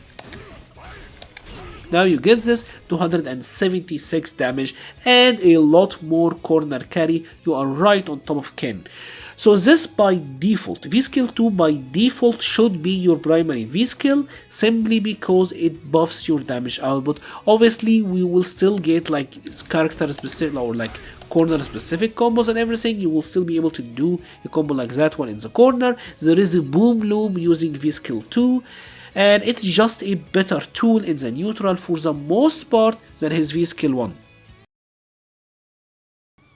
now you get this 276 damage and a lot more corner carry. You are right on top of Ken. So this by default, V skill 2 by default should be your primary V skill, simply because it buffs your damage output. Obviously we will still get like character specific or like corner specific combos and everything. You will still be able to do a combo like that one in the corner. There is a boom loop using V skill 2. And it's just a better tool in the neutral for the most part than his V skill 1.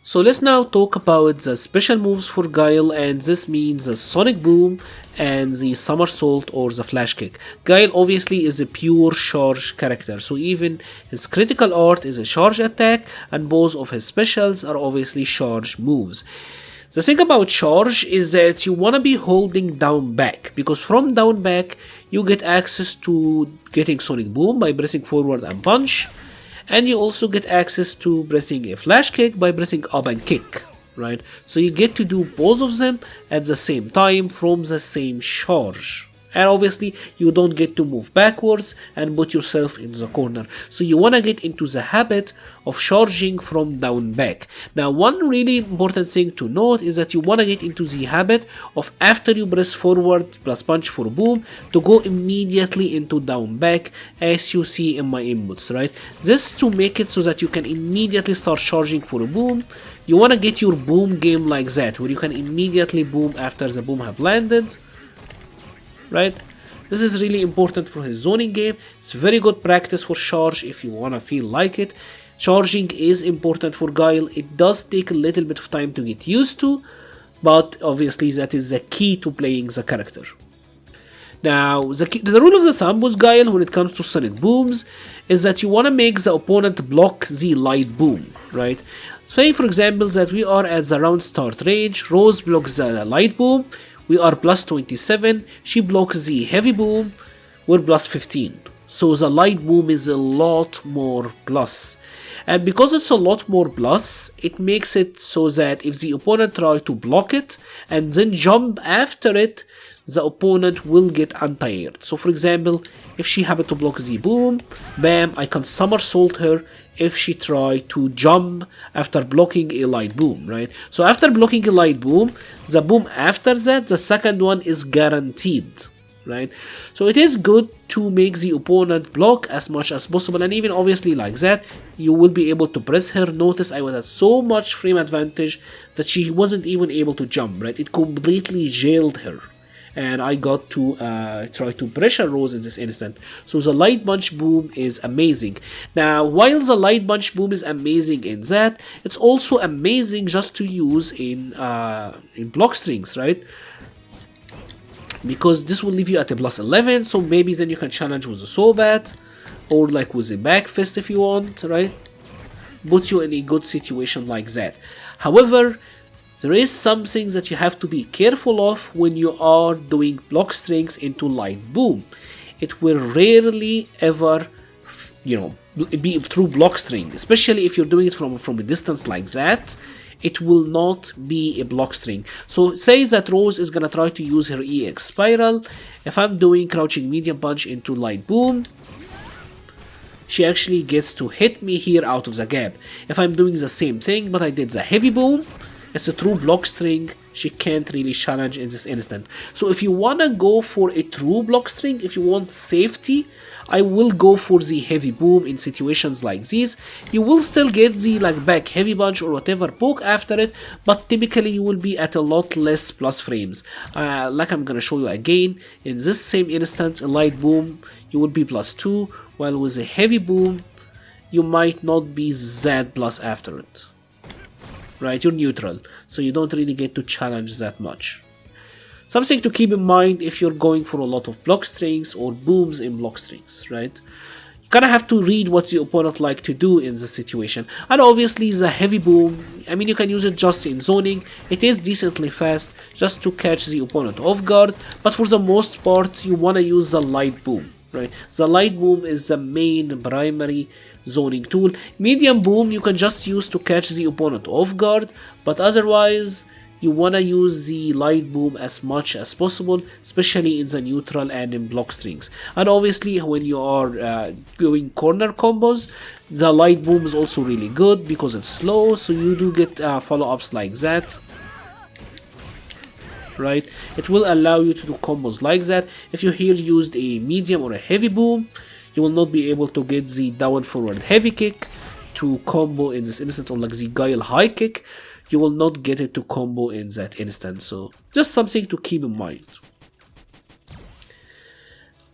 So let's now talk about the special moves for Guile, and this means the sonic boom and the somersault or the flash kick. Guile obviously is a pure charge character, so even his critical art is a charge attack and both of his specials are obviously charge moves. The thing about charge is that you want to be holding down back, because from down back you get access to getting sonic boom by pressing forward and punch, and you also get access to pressing a flash kick by pressing up and kick, right? So you get to do both of them at the same time from the same charge. And obviously you don't get to move backwards and put yourself in the corner. So you want to get into the habit of charging from down back. Now one really important thing to note is that you want to get into the habit of after you press forward plus punch for boom to go immediately into down back, as you see in my inputs, right? This to make it so that you can immediately start charging for a boom. You want to get your boom game like that, where you can immediately boom after the boom have landed. Right? This is really important for his zoning game. It's very good practice for charge if you wanna feel like it. Charging is important for Guile. It does take a little bit of time to get used to, but obviously that is the key to playing the character. Now, the rule of the thumb with Guile when it comes to sonic booms is that you wanna make the opponent block the light boom, right? Say for example that we are at the round start range, Rose blocks the light boom, we are +27, she blocks the heavy boom, we're +15. So the light boom is a lot more plus. And because it's a lot more plus, it makes it so that if the opponent tries to block it and then jump after it, the opponent will get anti-aired. So for example, if she happened to block the boom, bam, I can somersault her if she try to jump after blocking a light boom, right? So after blocking a light boom, the boom after that, the second one is guaranteed, right? So it is good to make the opponent block as much as possible, and even obviously like that, you will be able to press her. Notice I was at so much frame advantage that she wasn't even able to jump, right? It completely jailed her. and I got to try to pressure Rose in this instant. So the light punch boom is amazing. Now, while the light punch boom is amazing in that, it's also amazing just to use in block strings, right? Because this will leave you at a plus 11, so maybe then you can challenge with the Sobat, or like with a back fist if you want, right? Put you in a good situation like that. However, there is some things that you have to be careful of when you are doing block strings into light boom. It will rarely ever, be through block string, especially if you're doing it from a distance like that. It will not be a block string. So say that Rose is gonna try to use her EX spiral. If I'm doing crouching medium punch into light boom, she actually gets to hit me here out of the gap. If I'm doing the same thing but I did the heavy boom, it's a true block string, she can't really challenge in this instant. So if you wanna go for a true block string, if you want safety, I will go for the heavy boom in situations like these. You will still get the like back heavy punch or whatever poke after it, but typically you will be at a lot less plus frames. Like I'm gonna show you again, in this same instance, a light boom, you will be plus 2, while with a heavy boom, you might not be that plus after it. Right, you're neutral, so you don't really get to challenge that much. Something to keep in mind if you're going for a lot of block strings or booms in block strings, right? You kind of have to read what the opponent like to do in the situation. And obviously the heavy boom, I mean, you can use it just in zoning. It is decently fast just to catch the opponent off guard, but for the most part you want to use the light boom, right? The light boom is the main primary zoning tool. Medium boom you can just use to catch the opponent off guard, but otherwise you want to use the light boom as much as possible, especially in the neutral and in block strings. And obviously when you are doing corner combos, the light boom is also really good because it's slow, so you do get follow-ups like that, right? It will allow you to do combos like that. If you here used a medium or a heavy boom, you will not be able to get the down forward heavy kick to combo in this instant, or like the Guile high kick. You will not get it to combo in that instant, so just something to keep in mind.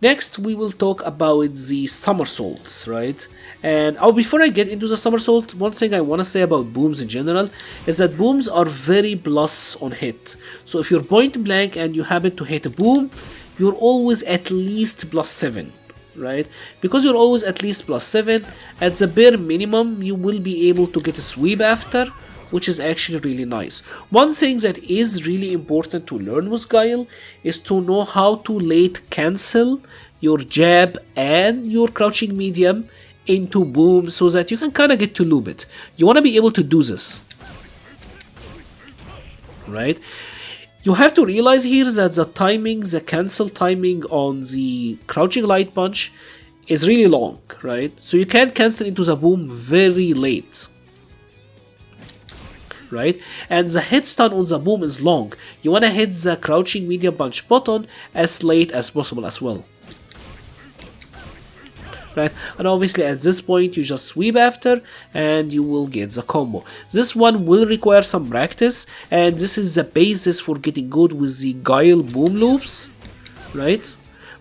Next, we will talk about the somersaults, right? And before I get into the somersault, one thing I want to say about booms in general is that booms are very plus on hit. So if you're point blank and you happen to hit a boom, you're always at least plus 7. Right? Because you're always at least plus 7, at the bare minimum you will be able to get a sweep after, which is actually really nice. One thing that is really important to learn with Guile is to know how to late cancel your jab and your crouching medium into boom so that you can kind of get to loop it. You want to be able to do this, right? You have to realize here that the timing, the cancel timing on the crouching light punch is really long, right? So you can't cancel into the boom very late, right? And the hit stun on the boom is long. You want to hit the crouching medium punch button as late as possible as well, right? And obviously at this point you just sweep after and you will get the combo. This one will require some practice, and this is the basis for getting good with the Guile boom loops, right?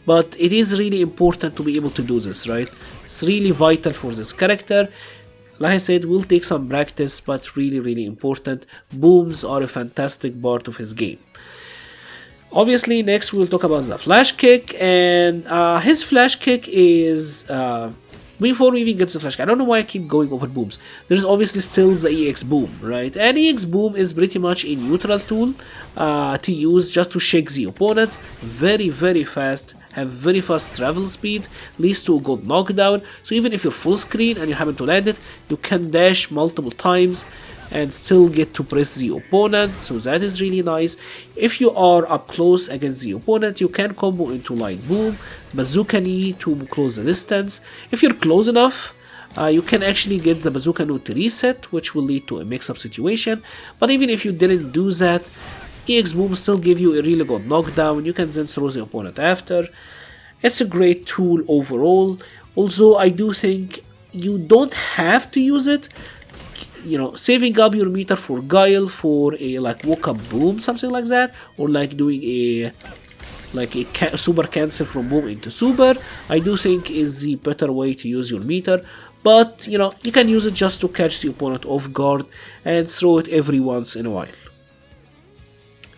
But it is really important to be able to do this, right? It's really vital for this character. Like I said, will take some practice, but really important. Booms are a fantastic part of his game. Obviously, next we'll talk about the flash kick, and his flash kick is before we even get to the flash kick, I don't know why I keep going over booms. There's obviously still the EX boom, right? And EX boom is pretty much a neutral tool to use just to shake the opponent. Very fast, have very fast travel speed, leads to a good knockdown. So even if you're full screen and you happen to land it, you can dash multiple times and still get to press the opponent, so that is really nice. If you are up close against the opponent, you can combo into light boom, bazooka knee to close the distance. If you're close enough, you can actually get the bazooka knee to reset, which will lead to a mix-up situation. But even if you didn't do that, EX boom still give you a really good knockdown. You can then throw the opponent after. It's a great tool overall, although I do think you don't have to use it. You know, saving up your meter for Guile for a like walk up boom, something like that, or like doing a like a super cancel from boom into super, I do think is the better way to use your meter. But you know, you can use it just to catch the opponent off guard and throw it every once in a while.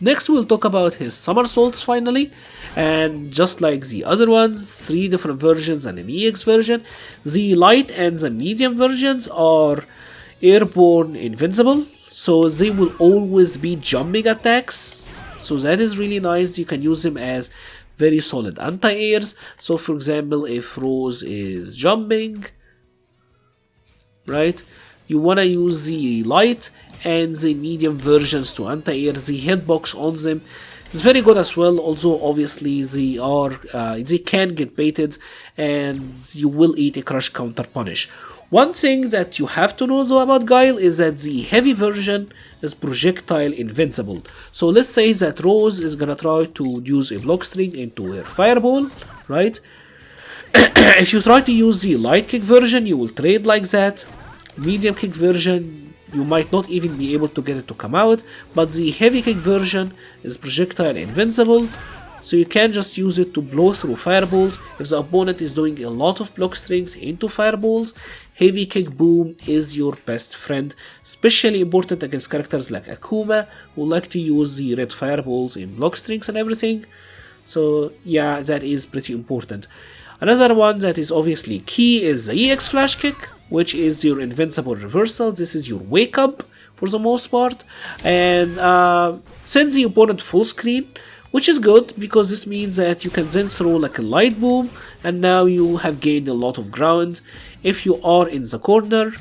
Next we'll talk about his somersaults finally, and just like the other ones, 3 different versions and an EX version. The light and the medium versions are airborne invincible, so they will always be jumping attacks, so that is really nice. You can use them as very solid anti-airs. So for example, if Rose is jumping, right, you want to use the light and the medium versions to anti-air. The hitbox on them is very good as well, although obviously they can get baited and you will eat a crush counter punish. One thing that you have to know though about Guile is that the heavy version is projectile invincible. So let's say that Rose is gonna try to use a block string into her fireball, right? If you try to use the light kick version, you will trade like that. Medium kick version, you might not even be able to get it to come out, but the heavy kick version is projectile invincible, so you can just use it to blow through fireballs. If the opponent is doing a lot of block strings into fireballs, heavy kick boom is your best friend, especially important against characters like Akuma, who like to use the red fireballs in block strings and everything. So yeah, that is pretty important. Another one that is obviously key is the EX flash kick, which is your invincible reversal. This is your wake up for the most part, and sends the opponent full screen, which is good because this means that you can then throw like a light boom, and now you have gained a lot of ground. If you are in the corner,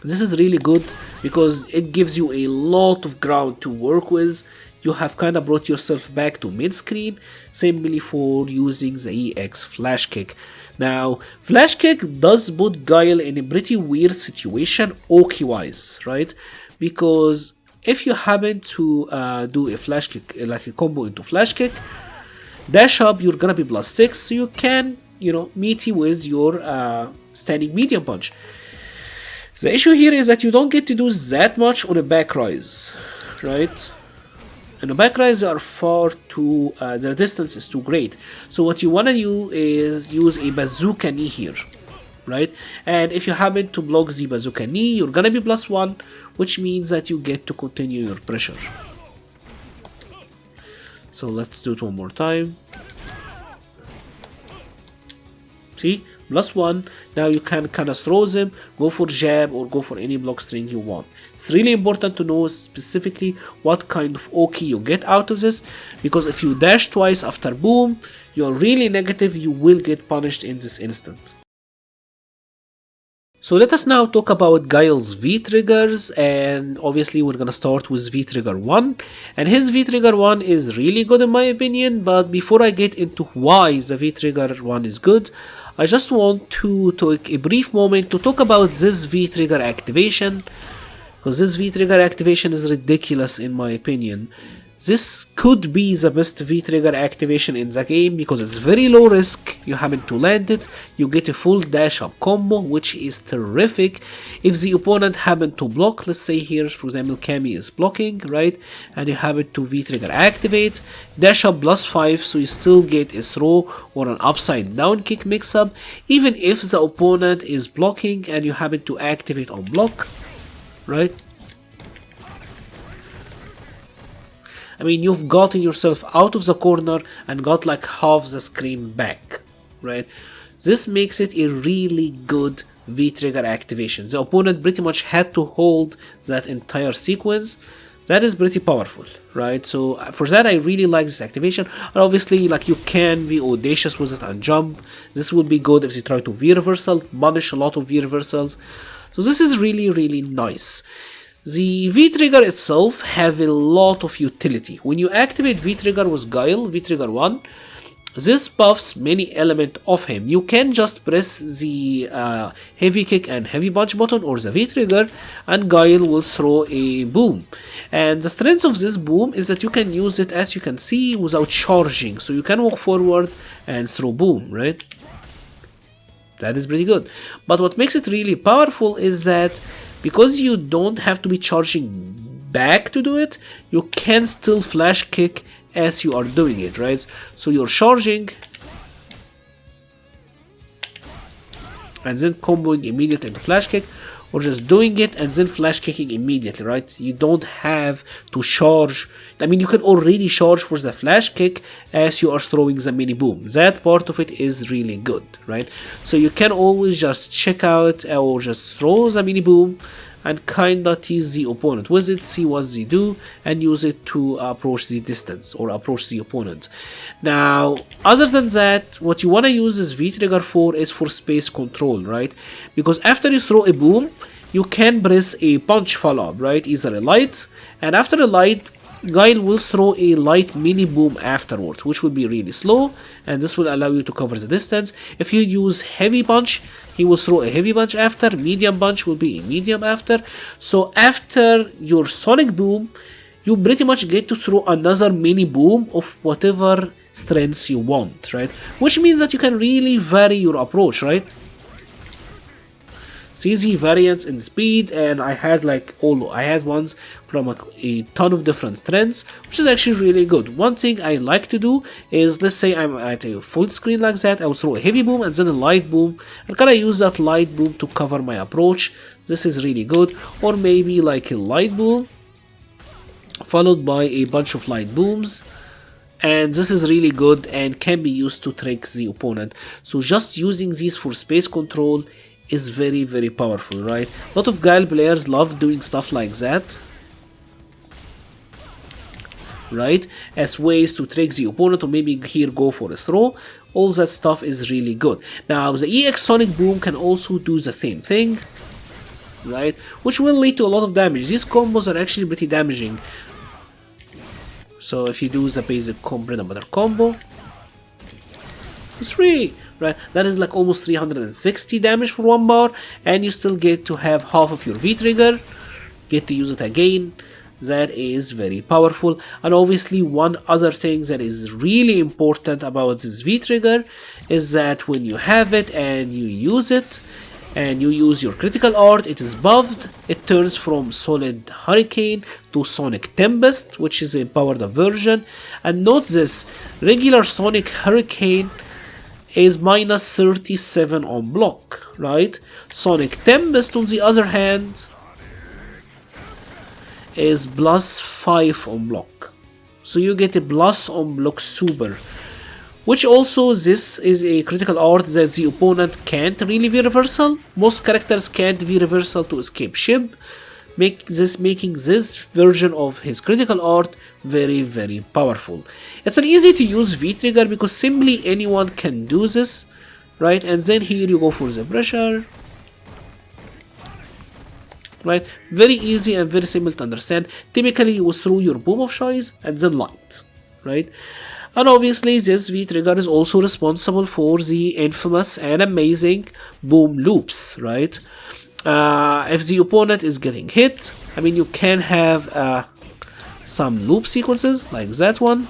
this is really good because it gives you a lot of ground to work with. You have kind of brought yourself back to mid-screen, simply for using the EX flash kick. Now, flash kick does put Guile in a pretty weird situation Oki-wise, right? Because if you happen to do a flash kick, like a combo into flash kick, dash up, you're gonna be +6, so you can, you know, meet you with your standing medium punch. The issue here is that you don't get to do that much on a back rise, right? And the back rise are far too, their distance is too great. So what you want to do is use a bazooka knee here, right? And if you happen to block the bazooka knee, you're gonna be +1, which means that you get to continue your pressure. So let's do it one more time. See? +1, now you can kind of throw them, go for jab or go for any block string you want. It's really important to know specifically what kind of Oki you get out of this, because if you dash twice after boom, you're really negative, you will get punished in this instant. So let us now talk about Guile's V-triggers, and obviously we're gonna start with V-trigger 1, and his V-trigger 1 is really good in my opinion. But before I get into why the V-trigger 1 is good, I just want to take a brief moment to talk about this V-trigger activation, because this V-trigger activation is ridiculous in my opinion. This could be the best V-trigger activation in the game because it's very low risk. You happen to land it, you get a full dash up combo, which is terrific. If the opponent happen to block, let's say here for example Cammy is blocking, right, and you happen to V-trigger activate, dash up +5, so you still get a throw or an upside down kick mix up, even if the opponent is blocking and you happen to activate on block, right? I mean, you've gotten yourself out of the corner and got like half the screen back, right? This makes it a really good V-trigger activation. The opponent pretty much had to hold that entire sequence. That is pretty powerful, right? So for that, I really like this activation. And obviously, like, you can be audacious with it and jump. This would be good if you try to V-reversal, punish a lot of V-reversals. So this is really, really nice. The V-trigger itself have a lot of utility. When you activate V-trigger with Guile, V-trigger 1, this buffs many elements of him. You can just press the heavy kick and heavy punch button or the V-trigger and Guile will throw a boom. And the strength of this boom is that you can use it, as you can see, without charging. So you can walk forward and throw boom, right? That is pretty good. But what makes it really powerful is that because you don't have to be charging back to do it, you can still flash kick as you are doing it, right? So you're charging and then comboing immediately into flash kick, or just doing it and then flash kicking immediately, right? You don't have to charge. I mean, you can already charge for the flash kick as you are throwing the mini boom. That part of it is really good, right? So you can always just check out or just throw the mini boom and kinda tease the opponent with it, see what they do, and use it to approach the distance or approach the opponent. Now, other than that, what you want to use this V-trigger for is for space control, right? Because after you throw a boom, you can press a punch follow-up, right? Either a light, and after a light, Guile will throw a light mini boom afterwards, which will be really slow, and this will allow you to cover the distance. If you use heavy punch, he will throw a heavy punch after, medium punch will be a medium after. So after your sonic boom, you pretty much get to throw another mini boom of whatever strengths you want, right? Which means that you can really vary your approach, right? CZ variants in speed, and I had ones from a ton of different strengths, which is actually really good. One thing I like to do is, let's say I'm at a full screen like that, I would throw a heavy boom and then a light boom, and kind of use that light boom to cover my approach. This is really good. Or maybe like a light boom followed by a bunch of light booms, and this is really good and can be used to trick the opponent. So just using these for space control is very, very powerful, right? A lot of Guile players love doing stuff like that, right? As ways to trick the opponent, or maybe here go for a throw. All that stuff is really good. Now, the EX Sonic Boom can also do the same thing, right? Which will lead to a lot of damage. These combos are actually pretty damaging. So if you do the basic bread and butter combo, 3, right? That is like almost 360 damage for 1 bar, and you still get to have half of your V-trigger, get to use it again. That is very powerful. And obviously one other thing that is really important about this V-trigger is that when you have it and you use it, and you use your critical art, it is buffed. It turns from Solid Hurricane to Sonic Tempest, which is a powered up version. And note this, regular Sonic Hurricane is minus 37 on block, right? Sonic Tempest, on the other hand, is plus 5 on block. So you get a plus on block super, which also this is a critical art that the opponent can't really V-reversal. Most characters can't V-reversal to escape ship, making this version of his critical art very, very powerful. It's an easy to use V-trigger because simply anyone can do this, right? And then here you go for the pressure, right? Very easy and very simple to understand. Typically you will throw your boom of choice and then light, right? And obviously this V-trigger is also responsible for the infamous and amazing boom loops, right? If the opponent is getting hit, I mean, you can have some loop sequences like that one,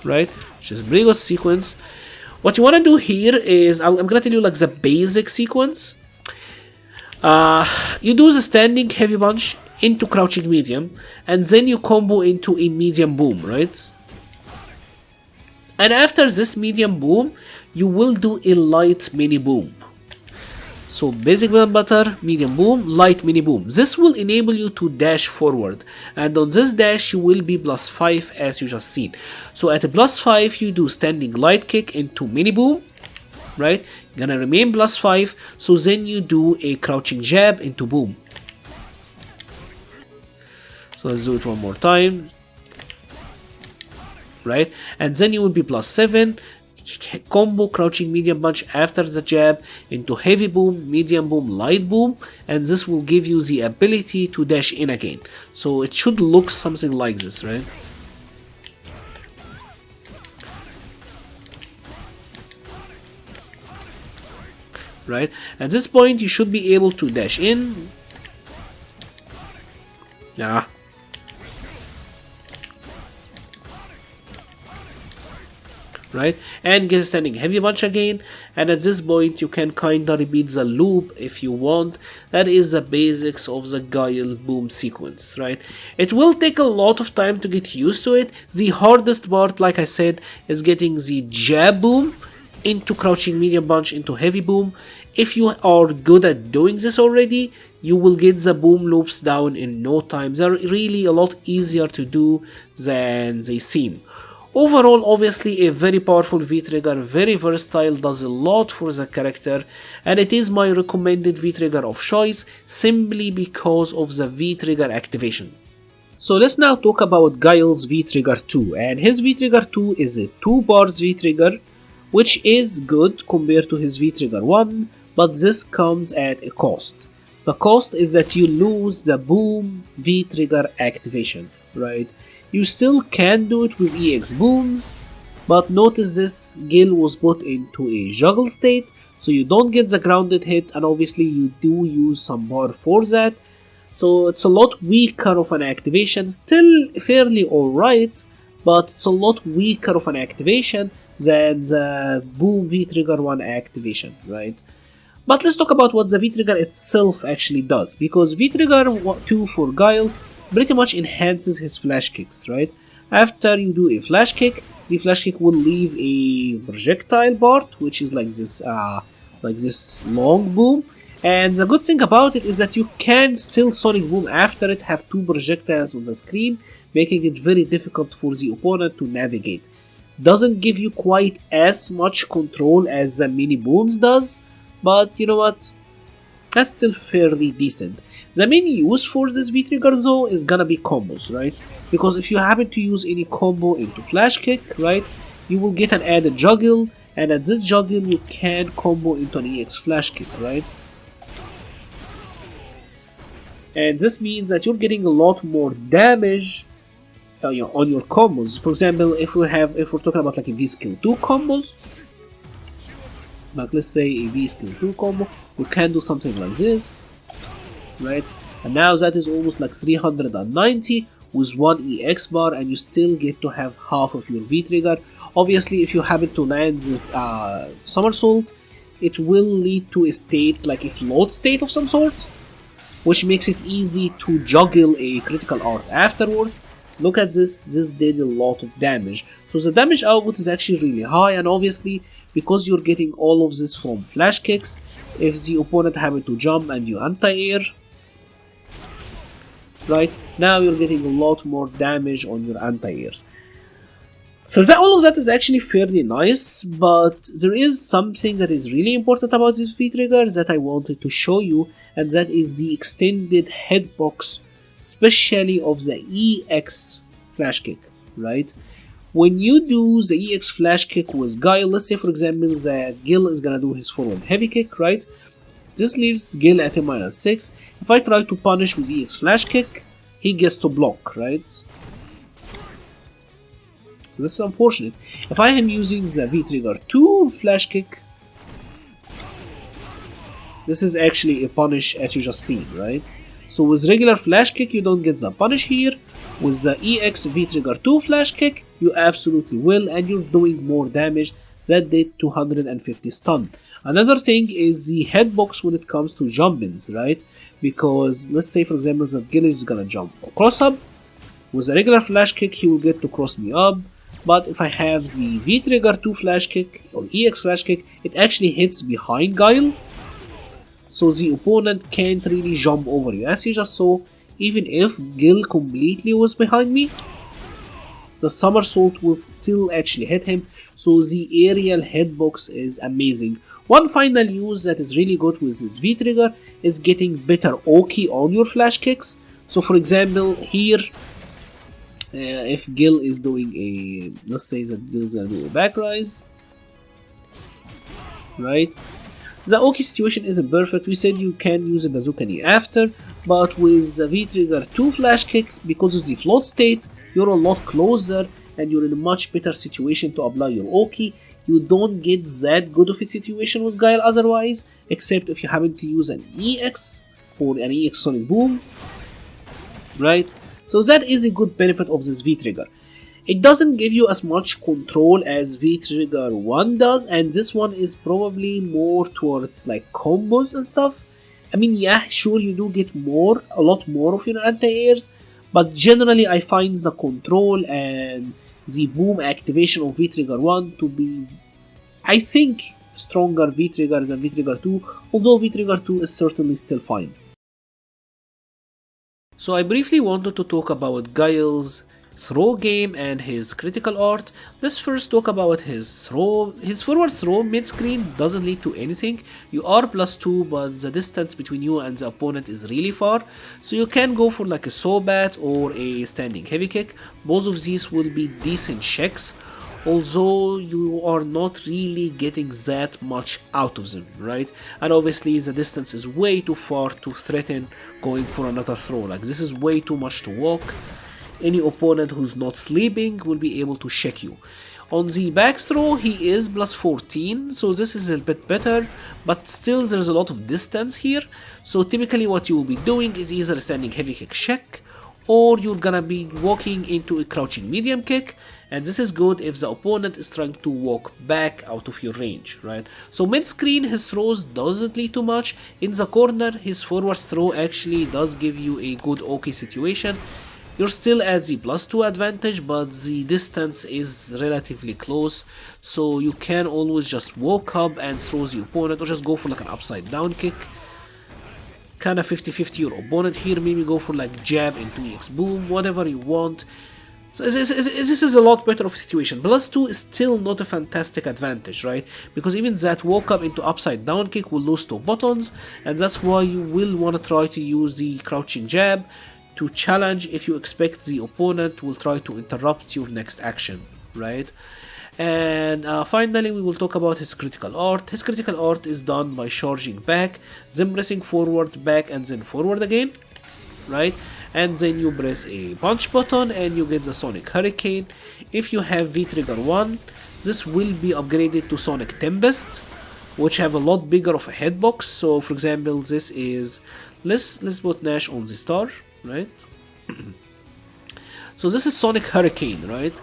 right? Which is a pretty good sequence. What you want to do here is, I'm gonna tell you like the basic sequence. You do the standing heavy punch into crouching medium, and then you combo into a medium boom, right? And after this medium boom, you will do a light mini boom. So basic bread and butter, medium boom, light mini boom. This will enable you to dash forward, and on this dash you will be plus 5 as you just seen. So at a plus 5 you do standing light kick into mini boom, right? You're gonna remain plus 5, so then you do a crouching jab into boom. So let's do it one more time, right? And then you will be plus 7, combo crouching medium punch after the jab into heavy boom, medium boom, light boom, and this will give you the ability to dash in again. So it should look something like this, right? Right? At this point you should be able to dash in. Yeah. right? And get a standing heavy punch again, and at this point you can kinda repeat the loop if you want. That is the basics of the Guile boom sequence, right? It will take a lot of time to get used to it. The hardest part, like I said, is getting the jab boom into crouching medium punch into heavy boom. If you are good at doing this already, you will get the boom loops down in no time. They're really a lot easier to do than they seem. Overall, obviously a very powerful V-Trigger, very versatile, does a lot for the character, and it is my recommended V-Trigger of choice simply because of the V-Trigger activation. So let's now talk about Guile's V-Trigger 2, and his V-Trigger 2 is a 2 bars V-Trigger, which is good compared to his V-Trigger 1, but this comes at a cost. The cost is that you lose the boom V-Trigger activation, right? You still can do it with EX booms, but notice this, Guile was put into a juggle state, so you don't get the grounded hit, and obviously you do use some bar for that. So it's a lot weaker of an activation, still fairly alright, but it's a lot weaker of an activation than the boom V-Trigger 1 activation, right? But let's talk about what the V-Trigger itself actually does, because V-Trigger 2 for Guile pretty much enhances his flash kicks, right? After you do a flash kick, the flash kick will leave a projectile part, which is like this long boom. And the good thing about it is that you can still sonic boom after it, have 2 projectiles on the screen, making it very difficult for the opponent to navigate. Doesn't give you quite as much control as the mini booms does, but you know what? That's still fairly decent. The main use for this V-Trigger though is gonna be combos, right? Because if you happen to use any combo into flash kick, right, you will get an added juggle, and at this juggle you can combo into an EX flash kick, right? And this means that you're getting a lot more damage on your combos. For example, if we're talking about like a V skill 2 combos, like let's say a V skill 2 combo, you can do something like this, right? And now that is almost like 390 with 1 EX bar, and you still get to have half of your V-Trigger. Obviously, if you happen to land this somersault, it will lead to a state like a float state of some sort, which makes it easy to juggle a critical art afterwards. Look at this did a lot of damage. So the damage output is actually really high, and obviously because you're getting all of this from flash kicks, if the opponent happened to jump and you anti-air, right, now you're getting a lot more damage on your anti-airs. So all of that is actually fairly nice, but there is something that is really important about this V-Trigger that I wanted to show you, and that is the extended headbox, especially of the EX flash kick, right? When you do the EX flash kick with Guile, let's say for example that Guile is gonna do his forward heavy kick, right? This leaves Guile at a -6. If I try to punish with EX flash kick, he gets to block, right? This is unfortunate. If I am using the V-Trigger 2 flash kick, this is actually a punish as you just seen, right? So with regular flash kick you don't get the punish here. With the EX V-Trigger 2 flash kick you absolutely will, and you're doing more damage. That did 250 stun. Another thing is the headbox when it comes to jump-ins, right? Because let's say for example that Guile is gonna jump cross up. With a regular flash kick he will get to cross me up, but if I have the V-Trigger 2 flash kick or EX flash kick, it actually hits behind Guile, so the opponent can't really jump over you. As you just saw, even if Guile completely was behind me, the somersault will still actually hit him, so the aerial hitbox is amazing. One final use that is really good with this V-Trigger is getting better Oki on your flash kicks. So for example here, if Guile is doing a, let's say that Guile is gonna do a back rise, right? The Oki situation isn't perfect. We said you can use a bazooka knee after, but with the V-Trigger 2 flash kicks, because of the float state, you're a lot closer and you're in a much better situation to apply your Oki. You don't get that good of a situation with Guile otherwise, except if you happen to use an EX for an EX Sonic Boom, right? So that is a good benefit of this V-Trigger. It doesn't give you as much control as V-Trigger 1 does, and this one is probably more towards like combos and stuff. I mean, yeah, sure, you do get a lot more of your anti-airs, but generally I find the control and the boom activation of V-Trigger 1 to be, I think, stronger V-Trigger than V-Trigger 2, although V-Trigger 2 is certainly still fine. So I briefly wanted to talk about Guile's throw game and his critical art. Let's first talk about his throw. His forward throw mid-screen doesn't lead to anything. You are +2, but the distance between you and the opponent is really far, so you can go for like a saw bat or a standing heavy kick. Both of these will be decent checks, although you are not really getting that much out of them, right? And obviously the distance is way too far to threaten going for another throw. Like, this is way too much to walk. Any opponent who's not sleeping will be able to check you. On the back throw, he is +14, so this is a bit better, but still there's a lot of distance here. So typically what you will be doing is either a standing heavy kick check, or you're gonna be walking into a crouching medium kick, and this is good if the opponent is trying to walk back out of your range, right? So mid-screen his throws doesn't lead too much. In the corner, his forward throw actually does give you a good okay situation. You're still at the +2 advantage, but the distance is relatively close, so you can always just walk up and throw the opponent, or just go for like an upside down kick. Kinda 50-50 your opponent here, maybe go for like jab into EX boom, whatever you want. So this is a lot better of a situation. +2 is still not a fantastic advantage, right? Because even that walk up into upside down kick will lose 2 buttons, and that's why you will want to try to use the crouching jab to challenge if you expect the opponent will try to interrupt your next action, right? And finally we will talk about his critical art. His critical art is done by charging back, then pressing forward, back, and then forward again, right? And then you press a punch button and you get the Sonic Hurricane. If you have V-Trigger 1, this will be upgraded to Sonic Tempest, which have a lot bigger of a hitbox. So for example, this is, let's put Nash on the star, right? So this is Sonic Hurricane, right?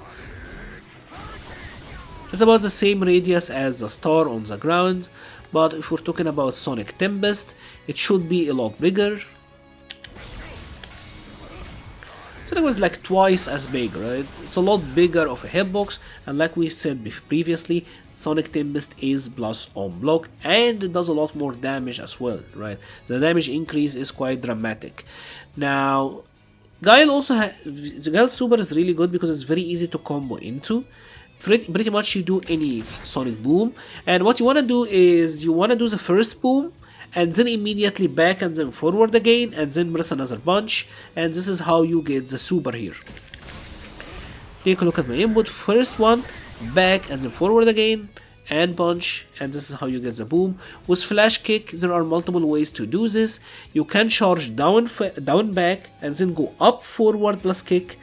It's about the same radius as the star on the ground, but if we're talking about Sonic Tempest, it should be a lot bigger. So it was like twice as big, right? It's a lot bigger of a hitbox, and like we said previously, Sonic Tempest is plus on block, and it does a lot more damage as well, right? The damage increase is quite dramatic. Now, Guile also the Guile super is really good because it's very easy to combo into. Pretty much you do any Sonic boom, and what you want to do is you want to do the first boom and then immediately back and then forward again and then press another punch, and this is how you get the super here. Take a look at my input. First one, back and then forward again and punch, and this is how you get the boom. With flash kick there are multiple ways to do this. You can charge down back and then go up forward plus kick,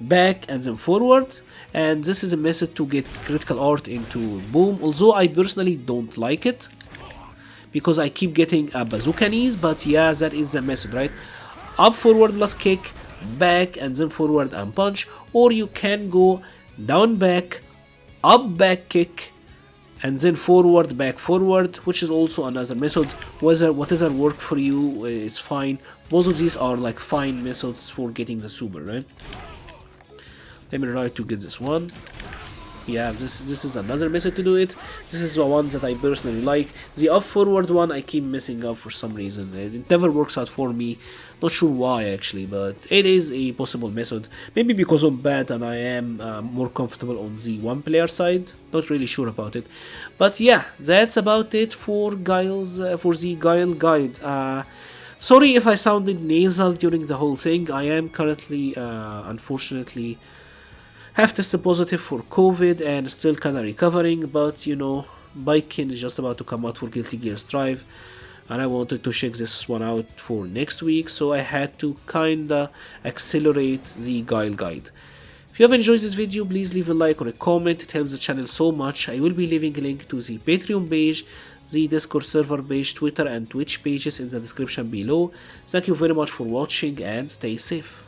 back and then forward, and this is a method to get critical art into boom, although I personally don't like it because I keep getting a bazooka knees, but yeah, that is the method, right? Up forward plus kick, back and then forward and punch, or you can go down back, up back kick, and then forward back forward, which is also another method. Whatever work for you is fine. Both of these are like fine methods for getting the super, right? Let me try to get this one. Yeah, this is another method to do it. This is the one that I personally like. The up forward one I keep messing up for some reason. It never works out for me. Not sure why actually, but it is a possible method. Maybe because I'm bad and I am more comfortable on the one player side. Not really sure about it. But yeah, that's about it for the Guile guide. Sorry if I sounded nasal during the whole thing. I am currently, unfortunately, have tested positive for COVID and still kinda recovering, but you know, biking is just about to come out for Guilty Gear Strive, and I wanted to check this one out for next week, so I had to kinda accelerate the Guile guide. If you have enjoyed this video, please leave a like or a comment, it helps the channel so much. I will be leaving a link to the Patreon page, the Discord server page, Twitter and Twitch pages in the description below. Thank you very much for watching and stay safe.